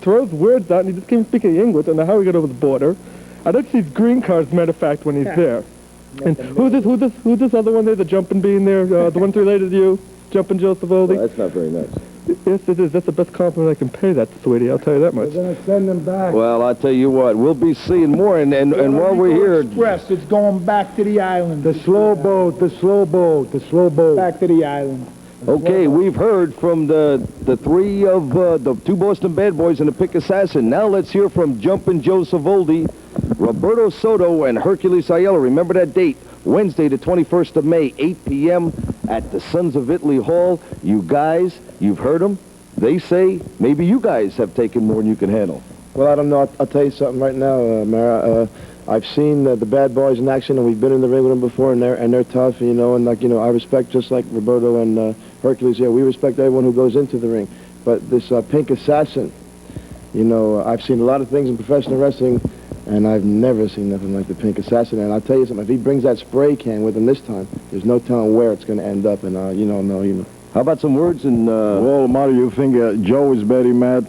Speaker 6: throws words out, and he just can't speak any English. I don't know how he got over the border. I don't see his green card, as a matter of fact, when he's there. And who's this other one there, the jumping bean there, the one related to you? Jumping Joe Savoldi?
Speaker 5: Well, that's not very nice.
Speaker 6: Yes, it is. That's the best compliment I can pay that, sweetie. I'll tell you that much.
Speaker 7: We're going to send them back.
Speaker 5: Well, I'll tell you what, we'll be seeing more, and while we're here...
Speaker 7: Express, it's going back to the island.
Speaker 5: The slow boat.
Speaker 7: Back to the island.
Speaker 5: Okay, we've heard from the three of the two Boston Bad Boys and the Pink Assassin. Now let's hear from Jumpin' Joe Savoldi, Roberto Soto, and Hercules Ayala. Remember that date, Wednesday, the 21st of May, 8 p.m. at the Sons of Italy Hall. You guys, you've heard them. They say maybe you guys have taken more than you can handle.
Speaker 7: Well, I don't know. I'll tell you something right now, Mara. I've seen the Bad Boys in action, and we've been in the ring with them before, and they're tough, you know. And I respect, just like Roberto and Hercules. Yeah, we respect everyone who goes into the ring. But this Pink Assassin, I've seen a lot of things in professional wrestling, and I've never seen nothing like the Pink Assassin. And I'll tell you something, if he brings that spray can with him this time, there's no telling where it's going to end up. And
Speaker 5: How about some words? And
Speaker 4: Well, Mario, you think Joe is very mad,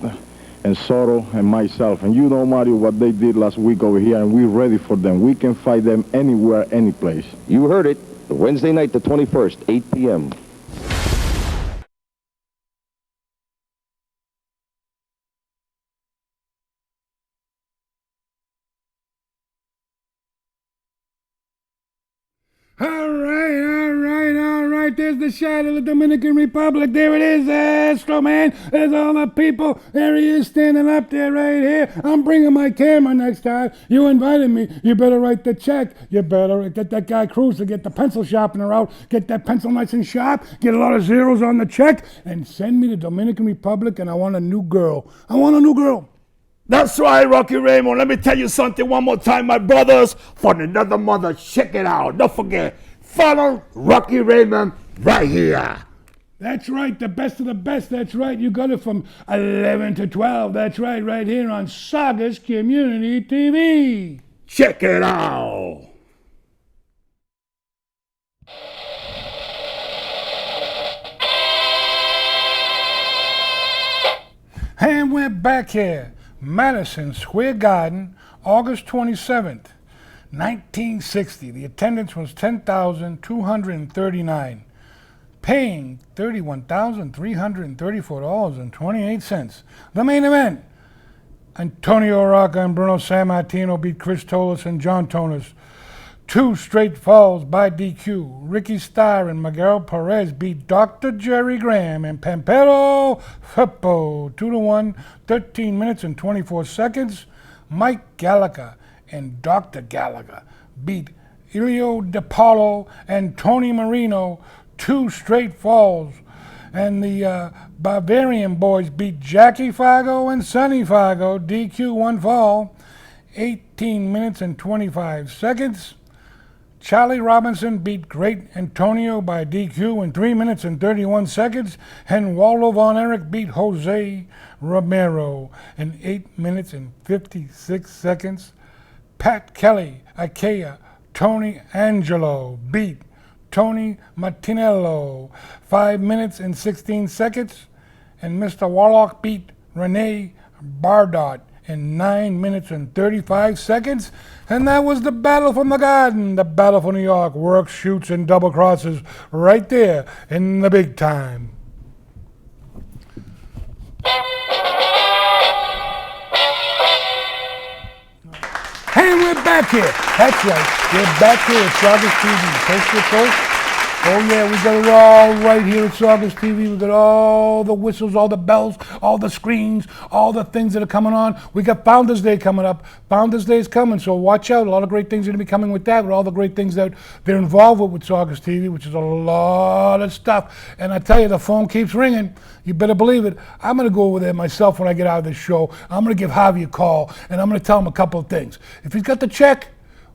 Speaker 4: and Soto and myself. And you know, Mario, what they did last week over here, and we're ready for them. We can fight them anywhere, any place.
Speaker 5: you heard it, Wednesday night, the 21st, 8 p.m.
Speaker 1: All right. There's the shot of the Dominican Republic. There it is, Astro Man. There's all the people. There he is standing up there right here. I'm bringing my camera next time. You invited me. You better write the check. You better get that guy Cruz to get the pencil sharpener out. Get that pencil nice and sharp. Get a lot of zeros on the check. And send me to Dominican Republic, and I want a new girl.
Speaker 8: That's right, Rocky Raymond. Let me tell you something one more time, my brothers. For another mother, check it out. Don't forget, follow Rocky Raymond right here.
Speaker 1: That's right, the best of the best. That's right, you got it from 11 to 12. That's right here on Saugus Community TV.
Speaker 8: Check it out.
Speaker 1: And we're back here. Madison Square Garden, August 27th, 1960. The attendance was 10,239. Paying $31,334.28. The main event, Antonio Rocca and Bruno Sammartino beat Chris Tolis and John Tonis 2 straight falls by DQ. Ricky Starr and Miguel Perez beat Dr. Jerry Graham and Pampero Firpo 2-1, 13 minutes and 24 seconds. Mike Gallagher and Dr. Gallagher beat Elio DePaulo and Tony Marino 2 straight falls. And the Bavarian boys beat Jackie Fargo and Sonny Fargo, DQ 1 fall, 18 minutes and 25 seconds. Charlie Robinson beat Great Antonio by DQ in 3 minutes and 31 seconds. And Waldo Von Erich beat Jose Romero in 8 minutes and 56 seconds. Pat Kelly, Ikea, Tony Angelo beat Tony Martinello 5 minutes and 16 seconds. And Mr. Warlock beat Rene Bardot in 9 minutes and 35 seconds. And that was the Battle from the Garden, the Battle for New York, works, shoots, and double crosses right there in the big time. And we're back here. That's right. We're back here at Saugus TV, coast to coast. Oh yeah, we got it all right here at Saugus TV. We got all the whistles, all the bells, all the screens, all the things that are coming on. We got Founders Day coming up. Founders Day is coming, so watch out. A lot of great things are going to be coming with that, with all the great things that they're involved with Saugus TV, which is a lot of stuff. And I tell you, the phone keeps ringing. You better believe it. I'm going to go over there myself when I get out of this show. I'm going to give Javi a call, and I'm going to tell him a couple of things. If he's got the check,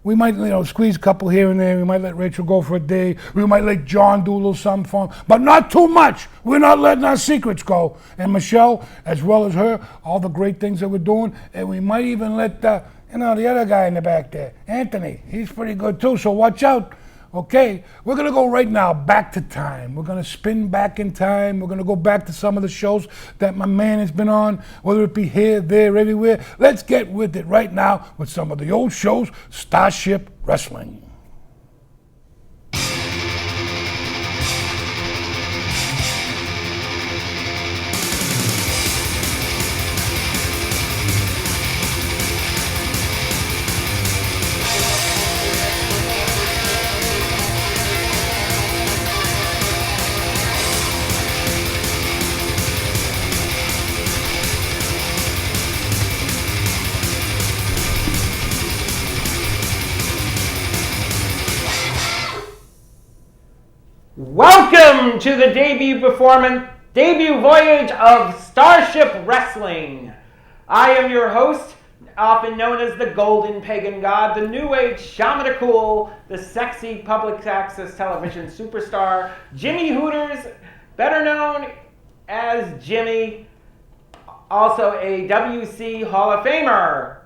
Speaker 1: we might, squeeze a couple here and there. We might let Rachel go for a day. We might let John do a little something for him, but not too much. We're not letting our secrets go. And Michelle, as well as her, all the great things that we're doing. And we might even let, the other guy in the back there, Anthony. He's pretty good too, so watch out. Okay, we're going to go right now back to time. We're going to spin back in time. We're going to go back to some of the shows that my man has been on, whether it be here, there, everywhere. Let's get with it right now with some of the old shows, Starship Wrestling.
Speaker 2: Welcome to the debut voyage of Starship Wrestling. I am your host, often known as the Golden Pagan God, the New Age Shaman of Cool, the sexy public access television superstar, Jimmy Hooters, better known as Jimmy, also a WC Hall of Famer.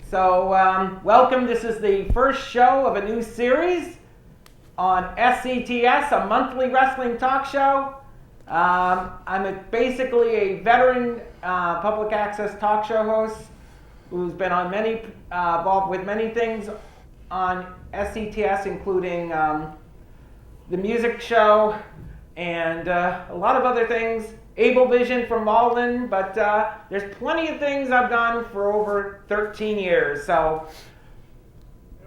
Speaker 2: So, welcome. This is the first show of a new series on SCTS, a monthly wrestling talk show. I'm basically a veteran public access talk show host who's been on involved with many things on SCTS, including the music show and a lot of other things. Able Vision from Malden, but there's plenty of things I've done for over 13 years. So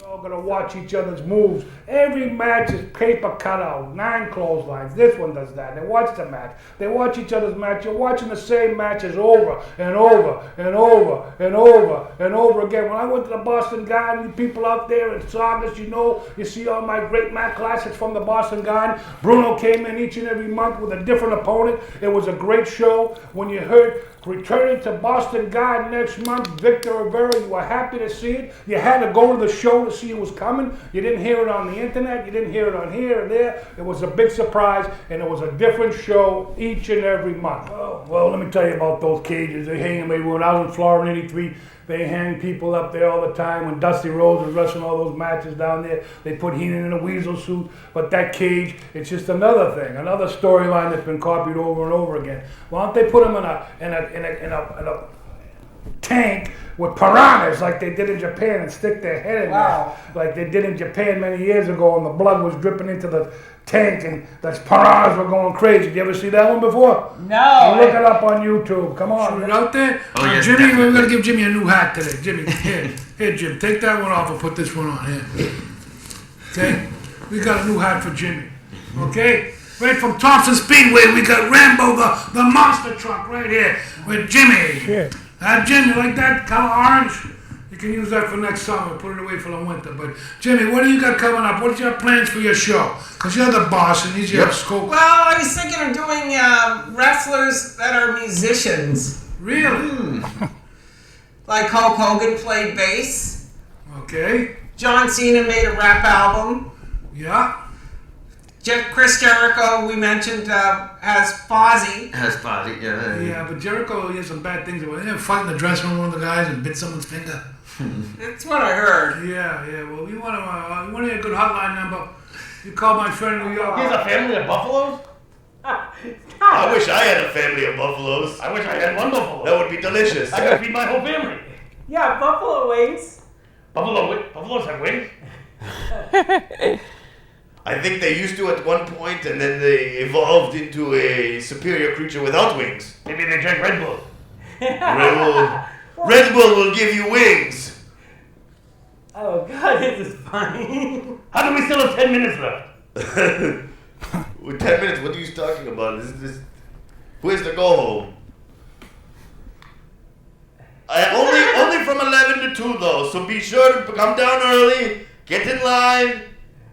Speaker 1: all gonna watch each other's moves. Every match is paper cutout, 9 clotheslines. This one does that. They watch the match. They watch each other's match. You're watching the same matches over and over and over and over and over again. When I went to the Boston Garden, people out there in Saugus, you see all my great mat classics from the Boston Garden. Bruno came in each and every month with a different opponent. It was a great show. When you heard returning to Boston Garden next month, Victor Rivera, you were happy to see it. You had to go to the show to see it was coming. You didn't hear it on the internet. You didn't hear it on here and there. It was a big surprise, and it was a different show each and every month. Oh, well, let me tell you about those cages. They hang them everywhere. When I was in Florida in '83, they hang people up there all the time. When Dusty Rhodes was wrestling all those matches down there, they put Heenan in a weasel suit. But that cage, it's just another thing, another storyline that's been copied over and over again. Why don't they put him in a tank with piranhas like they did in Japan and stick their head in there like they did in Japan many years ago, and the blood was dripping into the tank and the piranhas were going crazy. Did you ever see that one before?
Speaker 2: No.
Speaker 1: Look it up on YouTube. Come on. Shoot it out there.
Speaker 9: Oh, yes,
Speaker 1: Jimmy,
Speaker 9: definitely.
Speaker 1: we're going to give Jimmy a new hat today. Jimmy, here, Jim, take that one off and put this one on here. Okay? We got a new hat for Jimmy. Okay? Right from Thompson Speedway, we got Rambo, the monster truck right here with Jimmy.
Speaker 6: Shit.
Speaker 1: Jim, you like that color orange? You can use that for next summer. Put it away for the winter. But Jimmy, what do you got coming up? What's your plans for your show? Because you're the boss and he's your scope.
Speaker 10: Well, I was thinking of doing wrestlers that are musicians.
Speaker 1: Really?
Speaker 10: Like Hulk Hogan played bass.
Speaker 1: Okay.
Speaker 10: John Cena made a rap album.
Speaker 1: Yeah.
Speaker 10: Chris Jericho, we mentioned, has Fozzy.
Speaker 9: Has body, yeah.
Speaker 1: Yeah, but Jericho, he had some bad things about him. Fight in the dressing room with one of the guys and bit someone's finger.
Speaker 10: That's what I heard.
Speaker 1: Yeah. Well, you want a good hotline number? You call my friend in New York.
Speaker 8: He has a family of buffaloes? I wish I had a family of buffaloes. I wish I had one buffalo. That would be delicious. I could feed my whole family.
Speaker 10: Yeah, buffalo wings.
Speaker 8: Buffaloes have wings? I think they used to at one point, and then they evolved into a superior creature without wings. Maybe they drank Red Bull. Red Bull will give you wings.
Speaker 10: Oh, God, this is funny.
Speaker 8: How do we still have 10 minutes left? With 10 minutes, what are you talking about? Where's the go home? Only from 11 to 2 though, so be sure to come down early, get in line,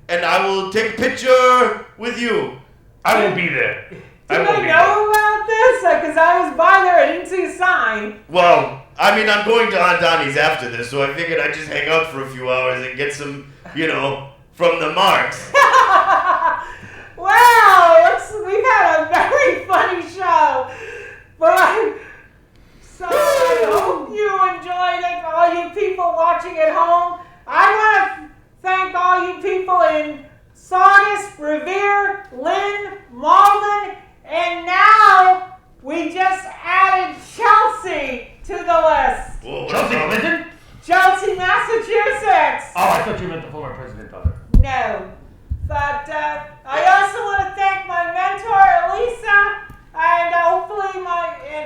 Speaker 8: and I will take a picture with you. I will be there.
Speaker 10: Did I know about this? Because I was by there, I didn't see a sign.
Speaker 8: Well, I mean, I'm going to Aunt Donnie's after this, so I figured I'd just hang out for a few hours and get some, from the marks.
Speaker 10: Wow, we've had a very funny show. So I hope you enjoyed it, all you people watching at home. I want to thank all you people in Saugus, Revere, Lynn, Malden, and now we just added Chelsea to the list.
Speaker 8: Whoa, Chelsea Clinton?
Speaker 10: Chelsea, Massachusetts.
Speaker 8: Oh, I thought you meant the former president of it.
Speaker 10: No. But I also want to thank my mentor, Elisa, and hopefully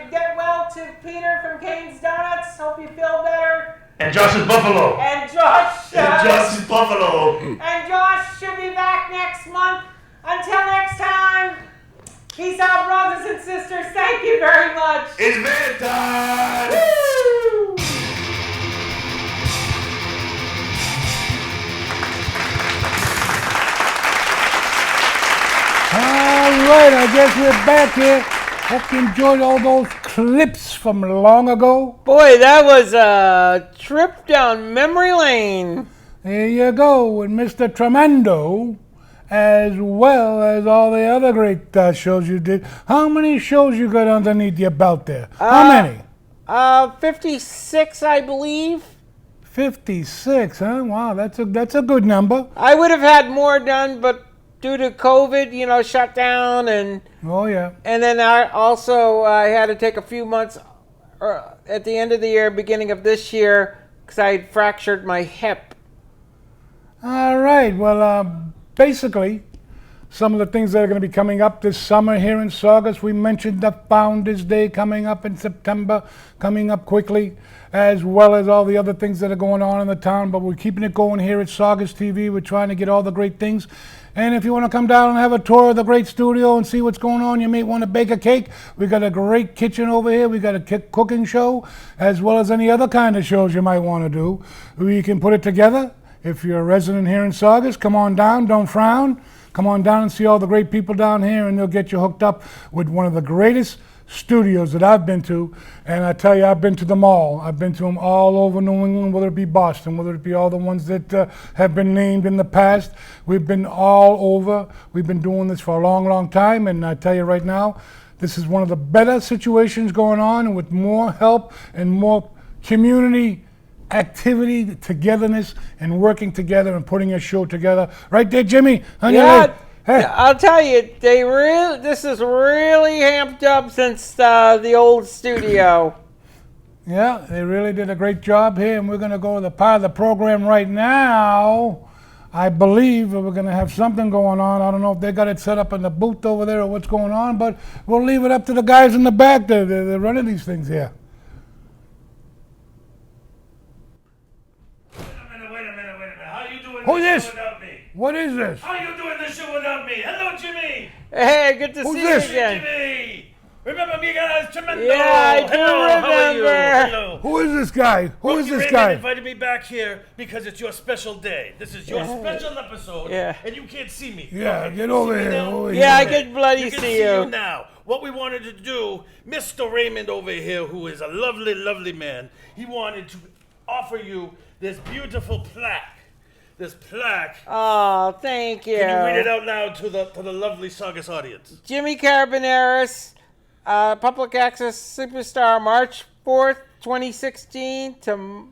Speaker 10: get well to Peter from Kane's Donuts. Hope you feel better.
Speaker 8: And Josh's Buffalo.
Speaker 10: And Josh.
Speaker 8: And Josh's Buffalo.
Speaker 10: And Josh should be back next month. Until next time, peace out, brothers and sisters. Thank you very much.
Speaker 8: It's man time.
Speaker 10: Woo!
Speaker 1: All right, I guess we're back here. Hope you enjoyed all those clips from long ago.
Speaker 2: Boy, that was a trip down memory lane.
Speaker 1: There you go, with Mr. Tremendo, as well as all the other great shows you did. How many shows you got underneath your belt there? How many?
Speaker 2: 56, I believe.
Speaker 1: 56, huh? Wow, that's a good number.
Speaker 2: I would have had more done, but due to COVID, shut down, and
Speaker 1: Oh, yeah.
Speaker 2: and then I had to take a few months at the end of the year, beginning of this year, because I had fractured my hip.
Speaker 1: All right, well, basically, some of the things that are going to be coming up this summer here in Saugus, we mentioned the Founders Day coming up in September, coming up quickly, as well as all the other things that are going on in the town, but we're keeping it going here at Saugus TV. We're trying to get all the great things. And if you want to come down and have a tour of the great studio and see what's going on, you may want to bake a cake. We got a great kitchen over here. We got a cooking show, as well as any other kind of shows you might want to do. We can put it together. If you're a resident here in Saugus, come on down, don't frown. Come on down and see all the great people down here, and they'll get you hooked up with one of the greatest studios that I've been to. And I tell you, I've been to them all. I've been to them all over New England, whether it be Boston, whether it be all the ones that have been named in the past. We've been all over. We've been doing this for a long, long time, and I tell you right now, this is one of the better situations going on, and with more help and more community activity, togetherness, and working together and putting a show together. Right there, Jimmy, on your leg. Hey.
Speaker 2: I'll tell you, this is really amped up since the old studio.
Speaker 1: Yeah, they really did a great job here, and we're going to go to the part of the program right now. I believe we're going to have something going on. I don't know if they got it set up in the booth over there or what's going on, but we'll leave it up to the guys in the back. They're running these things here.
Speaker 8: Wait a minute. How you doing
Speaker 1: Who's
Speaker 8: this
Speaker 1: this?
Speaker 8: show without me?
Speaker 1: What is this?
Speaker 8: How you doing this show without me? Hello, Jimmy.
Speaker 2: Hey, good to
Speaker 1: Who's
Speaker 2: see
Speaker 1: this?
Speaker 2: you again.
Speaker 8: Jimmy. Remember me, guys? Tremendo.
Speaker 2: Yeah, I do
Speaker 8: Hello, how are you?
Speaker 2: remember.
Speaker 8: Hello.
Speaker 1: Who is this guy? Who is
Speaker 8: Rocky
Speaker 1: this
Speaker 8: Raymond
Speaker 1: guy?
Speaker 8: invited me back here because it's your special day. This is your special episode,
Speaker 2: Yeah.
Speaker 8: and you can't see me.
Speaker 1: Yeah,
Speaker 8: Okay,
Speaker 1: get
Speaker 8: you
Speaker 1: over
Speaker 8: see me
Speaker 1: here.
Speaker 8: now?
Speaker 1: Over
Speaker 2: Yeah, I
Speaker 1: here.
Speaker 2: can bloody
Speaker 8: You can
Speaker 2: see
Speaker 8: see
Speaker 2: you.
Speaker 8: you now. What we wanted to do, Mr. Raymond over here, who is a lovely, lovely man, he wanted to offer you this beautiful plaque. This plaque.
Speaker 2: Oh, thank you.
Speaker 8: Can you read it out loud to the lovely Saugus audience?
Speaker 2: Jimmie Carabineris, Public Access Superstar, March 4th, 2016 to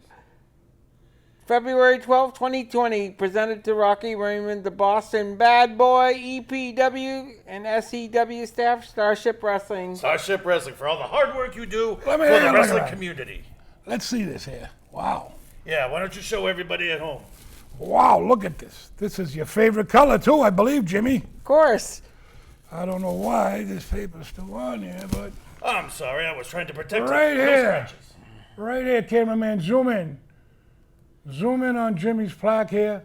Speaker 2: February 12th, 2020. Presented to Rocky Raymond, the Boston Bad Boy, EPW, and SEW staff, Starship Wrestling.
Speaker 8: Starship Wrestling, for all the hard work you do for
Speaker 1: Let me
Speaker 8: the
Speaker 1: look at
Speaker 8: wrestling
Speaker 1: that.
Speaker 8: community.
Speaker 1: Let's see this here. Wow.
Speaker 8: Yeah, why don't you show everybody at home?
Speaker 1: Wow, look at this. This is your favorite color, too, I believe, Jimmy.
Speaker 2: Of course.
Speaker 1: I don't know why this paper's still on here, but
Speaker 8: Oh, I'm sorry, I was trying to protect
Speaker 1: Right
Speaker 8: it. No
Speaker 1: here.
Speaker 8: scratches.
Speaker 1: right here, cameraman, zoom in. Zoom in on Jimmy's plaque here.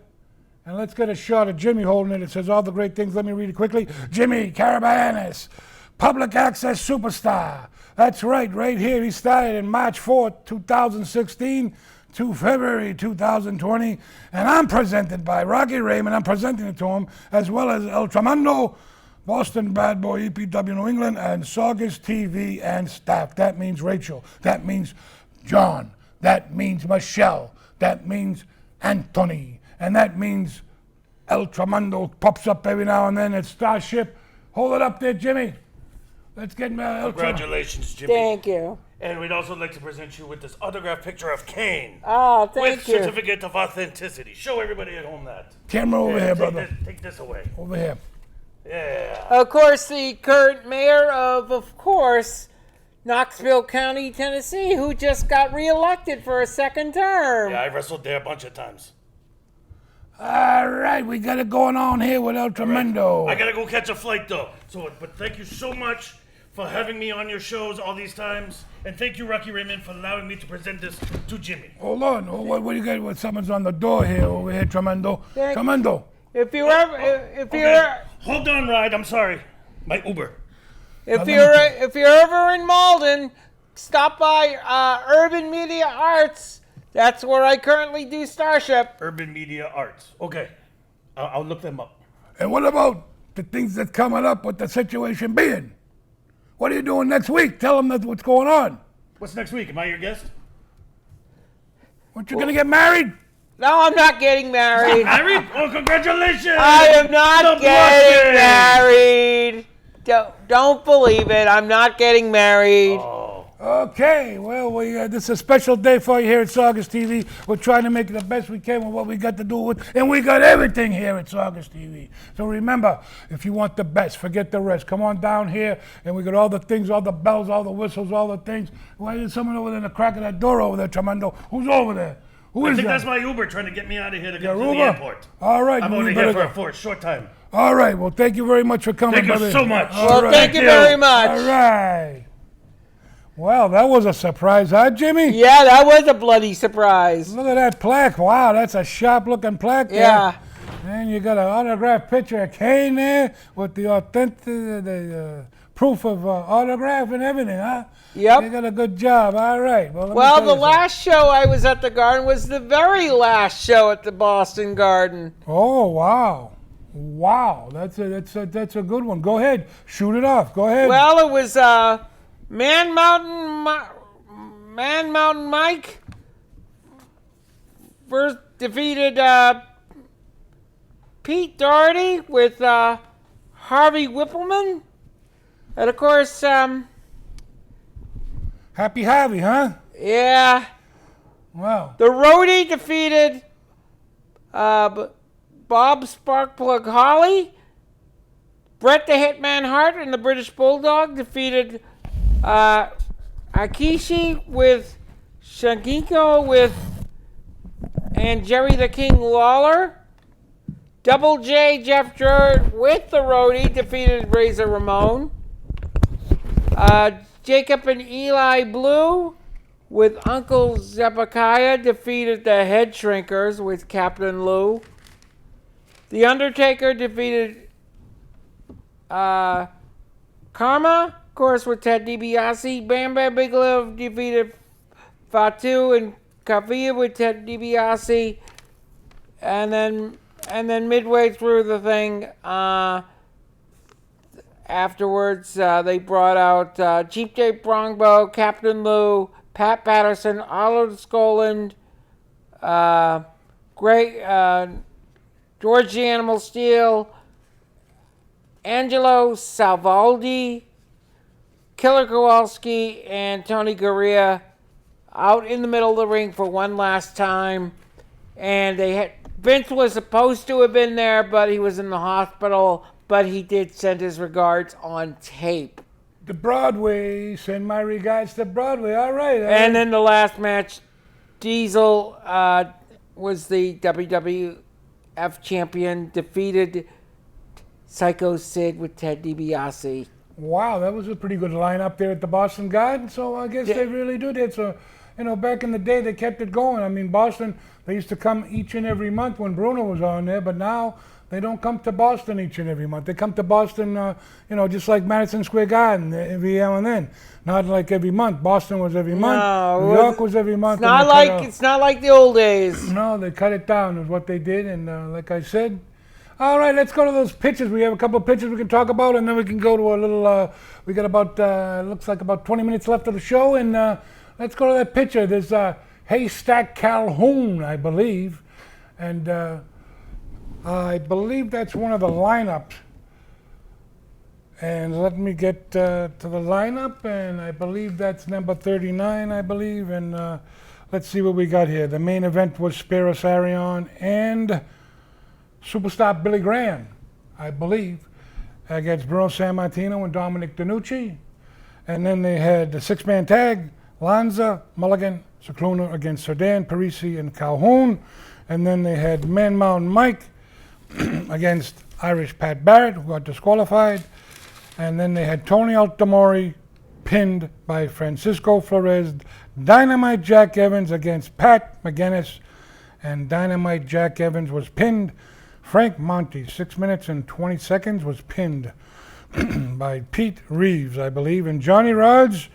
Speaker 1: And let's get a shot of Jimmy holding it. It says all the great things. Let me read it quickly. Jimmie Carabineris, public access superstar. That's right here. He started in March 4th, 2016 to February 2020. And I'm presented by Rocky Raymond. I'm presenting it to him, as well as El Tremendo, Boston Bad Boy, EPW New England, and Saugus TV and staff. That means Rachel. That means John. That means Michelle. That means Anthony. And that means El Tremendo pops up every now and then at Starship. Hold it up there, Jimmy. Let's get El Tremendo.
Speaker 8: Congratulations, Jimmy.
Speaker 2: Thank you.
Speaker 8: And we'd also like to present you with this autographed picture of Kane.
Speaker 2: Oh,
Speaker 8: With
Speaker 2: thank you.
Speaker 8: certificate of authenticity. Show everybody at home that.
Speaker 1: Camera over here,
Speaker 8: take
Speaker 1: brother.
Speaker 8: Take this away.
Speaker 1: Over here.
Speaker 8: Yeah.
Speaker 2: Of course, the current mayor of course, Knoxville County, Tennessee, who just got reelected for a second term.
Speaker 8: Yeah, I wrestled there a bunch of times.
Speaker 1: All right, we got it going on here with El Tremendo.
Speaker 8: I gotta go catch a flight though. But thank you so much for having me on your shows all these times. And thank you, Rocky Raymond, for allowing me to present this to Jimmy.
Speaker 1: Hold on. What do you got? What someone's on the door here over here, Tremendo?
Speaker 2: Thank-
Speaker 1: Tremendo.
Speaker 2: If you ever, if
Speaker 8: Okay.
Speaker 2: you're,
Speaker 8: Hold on, Ride. I'm sorry. My Uber.
Speaker 2: if you're ever in Malden, stop by Urban Media Arts. That's where I currently do Starship.
Speaker 8: Urban Media Arts. Okay. I'll look them up.
Speaker 1: And what about the things that's coming up with the situation being? What are you doing next week? Tell them that's what's going on.
Speaker 8: What's next week? Am I your guest?
Speaker 1: Aren't you going to get married?
Speaker 2: No, I'm not getting married.
Speaker 8: Married? Oh, congratulations!
Speaker 2: I am not
Speaker 8: The
Speaker 2: getting
Speaker 8: blessing!
Speaker 2: married. Don't believe it. I'm not getting married.
Speaker 1: Okay, well, this is a special day for you here at Saugus TV. We're trying to make it the best we can with what we got to do with, and we got everything here at Saugus TV. So remember, if you want the best, forget the rest. Come on down here, and we got all the things, all the bells, all the whistles, all the things. Why is someone over there in the crack of that door over there, Tremendo? Who's over there? Who
Speaker 8: I
Speaker 1: is
Speaker 8: think
Speaker 1: that?
Speaker 8: that's my Uber trying to get me out of here to
Speaker 1: Your
Speaker 8: go to the
Speaker 1: Uber?
Speaker 8: airport.
Speaker 1: All right,
Speaker 8: I'm
Speaker 1: you
Speaker 8: only
Speaker 1: better
Speaker 8: here
Speaker 1: go.
Speaker 8: for a short time.
Speaker 1: All right, well, thank you very much for coming,
Speaker 8: Thank you
Speaker 1: brother.
Speaker 8: so much.
Speaker 1: All
Speaker 2: Well,
Speaker 1: right.
Speaker 2: thank you very much.
Speaker 1: All right. Well, that was a surprise, huh, Jimmy?
Speaker 2: Yeah, that was a bloody surprise.
Speaker 1: Look at that plaque. Wow, that's a sharp-looking plaque there.
Speaker 2: Yeah.
Speaker 1: And you got an autographed picture of Kane there with the authentic, proof of autograph and everything, huh?
Speaker 2: Yep.
Speaker 1: You got a good job. All right. Well, let me
Speaker 2: Well,
Speaker 1: tell
Speaker 2: the
Speaker 1: you
Speaker 2: last show I was at the Garden was the very last show at the Boston Garden.
Speaker 1: something. Oh, wow. Wow. That's a good one. Go ahead. Shoot it off. Go ahead.
Speaker 2: Well, it was Man Mountain Mike first defeated Pete Doherty with Harvey Whippleman. And of course,
Speaker 1: Happy Harvey, huh?
Speaker 2: yeah,
Speaker 1: Wow.
Speaker 2: the Roadie defeated Bob Sparkplug Holly. Bret the Hitman Hart and the British Bulldog defeated Akishi with Shankico and Jerry the King Lawler. Double J Jeff Jarrett with the roadie defeated Razor Ramon. Jacob and Eli Blue with Uncle Zebekiah defeated the Head Shrinkers with Captain Lou. The Undertaker defeated Karma, of course, with Ted DiBiase. Bam Bam Bigelow defeated Fatu and Kavia with Ted DiBiase. And then midway through the thing, afterwards, they brought out Cheap J Brongbo, Captain Lou, Pat Patterson, Arnold Scoland, George the Animal Steel, Angelo Salvaldi, Killer Kowalski, and Tony Gurria out in the middle of the ring for one last time. And Vince was supposed to have been there, but he was in the hospital. But he did send his regards on tape.
Speaker 1: The Broadway, send my regards to Broadway. All right.
Speaker 2: And then the last match, Diesel was the WWF champion, defeated Psycho Sid with Ted DiBiase.
Speaker 1: Wow, that was a pretty good lineup there at the Boston Garden. So I guess they really do that. So, back in the day, they kept it going. I mean, Boston, they used to come each and every month when Bruno was on there, but now they don't come to Boston each and every month. They come to Boston, just like Madison Square Garden every now and then. Not like every month. Boston was every month.
Speaker 2: No,
Speaker 1: New York was every month.
Speaker 2: It's not like the old days.
Speaker 1: No, they cut it down is what they did. And like I said, all right, let's go to those pictures. We have a couple of pictures we can talk about, and then we can go to a little, we got about, looks like about 20 minutes left of the show. And let's go to that picture. There's Haystack Calhoun, I believe. And I believe that's one of the lineups. And let me get to the lineup, and I believe that's number 39, I believe. And let's see what we got here. The main event was Spiros Arion and Superstar Billy Graham, I believe, against Bruno Sammartino and Dominic DeNucci. And then they had the six-man tag, Lanza, Mulligan, Cicluna against Sedan, Parisi, and Calhoun. And then they had Man Mountain Mike against Irish Pat Barrett, who got disqualified. And then they had Tony Altamori pinned by Francisco Flores. Dynamite Jack Evans against Pat McGuinness. And Dynamite Jack Evans was pinned. Frank Monty, 6 minutes and 20 seconds, was pinned by Pete Reeves, I believe. And Johnny Rodz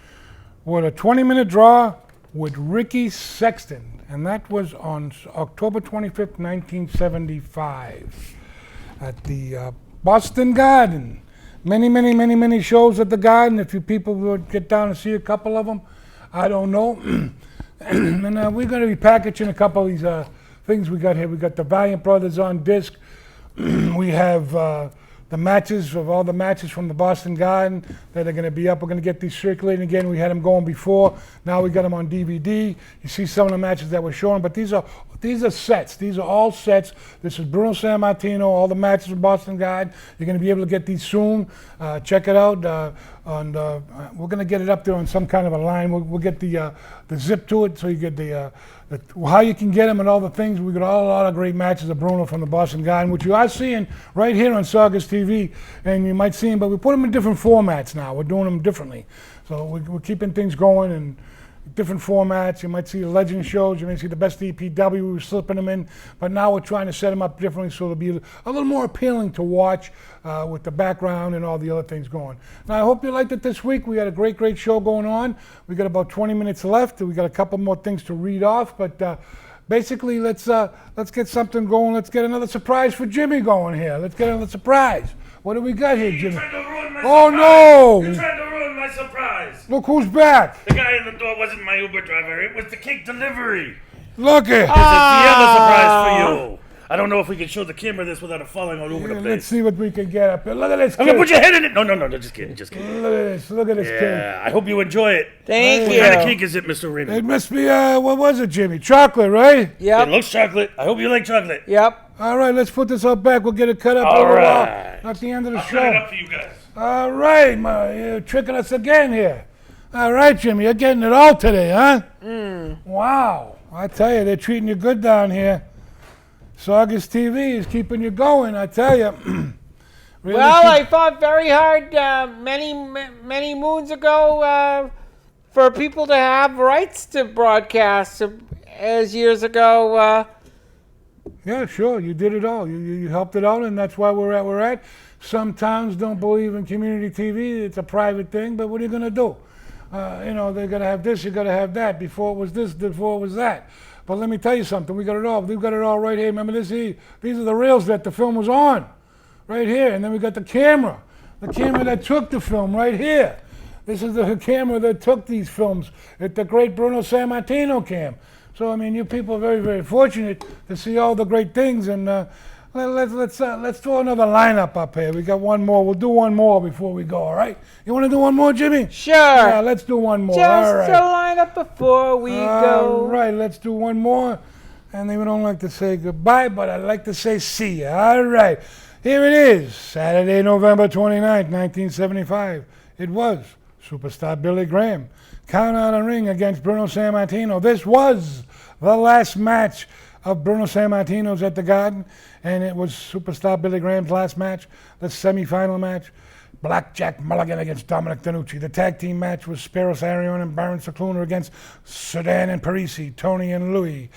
Speaker 1: with a 20-minute draw with Ricky Sexton. And that was on October 25th, 1975 at the Boston Garden. Many shows at the Garden. If you people would get down and see a couple of them, I don't know. And we're going to be packaging a couple of these things we got here. We got the Valiant Brothers on disc. We have the matches of all the matches from the Boston Garden that are going to be up. We're going to get these circulating again. We had them going before. Now we got them on DVD. You see some of the matches that we're showing, but these are sets. These are all sets. This is Bruno Sammartino, all the matches from Boston Garden. You're going to be able to get these soon. Check it out. We're going to get it up there on some kind of a line. We'll get the zip to it, so you get the how you can get them and all the things. We got a lot of great matches of Bruno from the Boston Garden, which you are seeing right here on Saugus TV, and you might see them, but we put them in different formats now. We're doing them differently. So we're keeping things going in different formats. You might see the legend shows. You may see the best EPW. We're slipping them in, but now we're trying to set them up differently so they'll be a little more appealing to watch with the background and all the other things going. Now, I hope you liked it this week. We had a great show going on. We got about 20 minutes left. We got a couple more things to read off, but basically, let's get something going. Let's get another surprise for Jimmy going here. Let's get another surprise. What do we got here, Jimmy?
Speaker 9: You're trying to ruin my
Speaker 1: Oh,
Speaker 9: surprise.
Speaker 1: no!
Speaker 9: You're trying to ruin my surprise.
Speaker 1: Look who's back.
Speaker 9: The guy in the door wasn't my Uber driver. It was the cake delivery.
Speaker 1: Look it.
Speaker 9: This is the other surprise for you. I don't know if we can show the camera this without it falling all over the place.
Speaker 1: Let's see what we can get up here. Look at this kid.
Speaker 9: I'm going to put your head in it. No, just kidding.
Speaker 1: Look at this kid.
Speaker 9: Yeah, I hope you enjoy it.
Speaker 2: Thank
Speaker 9: What
Speaker 2: you.
Speaker 9: kind of cake is it, Mr. Raymond?
Speaker 1: It must be, what was it, Jimmy? Chocolate, right?
Speaker 2: Yep.
Speaker 9: It looks chocolate. I hope you like chocolate.
Speaker 2: Yep.
Speaker 1: All right, let's put this up back. We'll get it cut up
Speaker 9: All
Speaker 1: a little while
Speaker 9: right.
Speaker 1: at the end of the
Speaker 9: I'll cut it
Speaker 1: show.
Speaker 9: up for you guys.
Speaker 1: All right, you're tricking us again here. All right, Jimmy, you're getting it all today, huh? Wow. I tell you, they're treating you good down here. Saugus TV is keeping you going, I tell you. Really
Speaker 2: Well, I fought very hard many moons ago for people to have rights to broadcast as years ago.
Speaker 1: Yeah, sure. You did it all. You helped it out, and that's why we're at. Some towns don't believe in community TV. It's a private thing, but what are you going to do? They got to have this, you got to have that. Before it was this, before it was that. But let me tell you something. We got it all. We've got it all right here. Remember this? These are the reels that the film was on. Right here. And then we got the camera. The camera that took the film right here. This is the camera that took these films at the great Bruno Sammartino cam. So, I mean, you people are very, very fortunate to see all the great things. And let's throw another lineup up here. We got one more. We'll do one more before we go, all right? You want to do one more, Jimmy?
Speaker 2: Sure.
Speaker 1: Yeah, let's do one more.
Speaker 2: Just
Speaker 1: all right.
Speaker 2: a lineup before we go.
Speaker 1: All right, let's do one more. And they don't like to say goodbye, but I like to say see ya. All right. Here it is, Saturday, November 29th, 1975. It was superstar Billy Graham. Count out a ring against Bruno Sammartino. This was the last match of Bruno Sammartino's at the Garden, and it was superstar Billy Graham's last match, the semifinal match. Blackjack Mulligan against Dominic DeNucci. The tag team match was Spiros Arion and Baron Cicluna against Sudan and Parisi, Tony and Louie.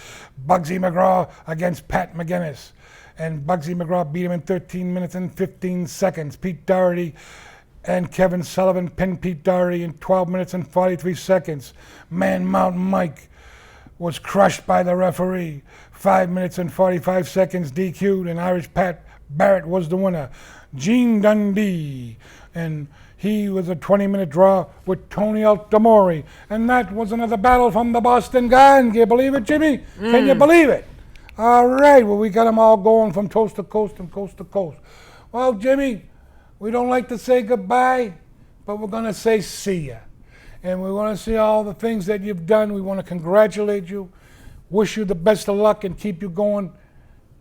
Speaker 1: Bugsy McGraw against Pat McGuinness. And Bugsy McGraw beat him in 13 minutes and 15 seconds. Pete Doherty and Kevin Sullivan pinned Pete Doherty in 12 minutes and 43 seconds. Man Mountain Mike was crushed by the referee. 5 minutes and 45 seconds DQ'd, and Irish Pat Barrett was the winner. Gene Dundee, and he was a 20-minute draw with Tony Altamori. And that was another battle from the Boston Garden. Can you believe it, Jimmy? Can you believe it? All right, well, we got them all going from coast to coast and coast to coast. Well, Jimmy, we don't like to say goodbye, but we're going to say see ya. And we want to see all the things that you've done. We want to congratulate you, wish you the best of luck, and keep you going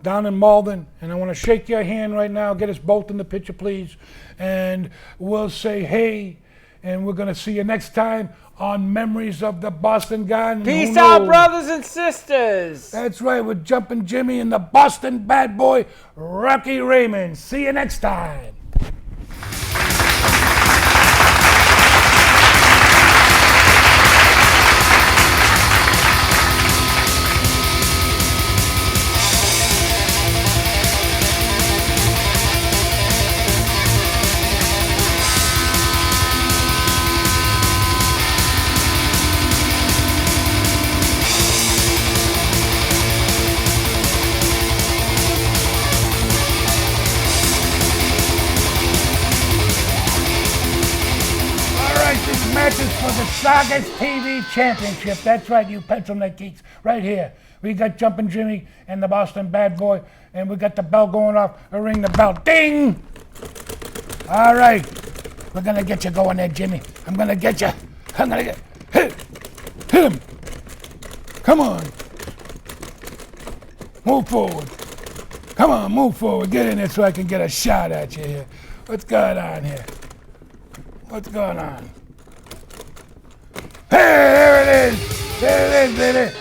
Speaker 1: down in Malden. And I want to shake your hand right now. Get us both in the picture, please. And we'll say hey, and we're going to see you next time on Memories of the Boston Garden.
Speaker 2: Peace out, brothers and sisters.
Speaker 1: That's right, with Jumpin' Jimmy and the Boston bad boy, Rocky Raymond. See you next time. Matches for the Saugus TV Championship. That's right, you pencil neck geeks. Right here. We got Jumpin' Jimmy and the Boston Bad Boy, and we got the bell going off. Ring the bell. Ding! All right. We're going to get you going there, Jimmy. I'm going to get you. I'm going to get... Hit him. Come on. Move forward. Come on, move forward. Get in there so I can get a shot at you here. What's going on here? What's going on? Hey, there it is! There it is, baby!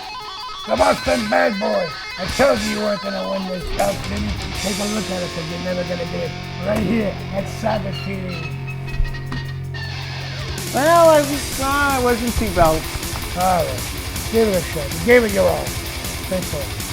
Speaker 1: The Boston Bad Boy! I told you weren't gonna win this stuff, didn't you? Take a look at it, because you're never gonna get it. Right here, at Saugus TV.
Speaker 2: Well, I wasn't too bad.
Speaker 1: All right. Give it a shot. You gave it your all. Thanks for it.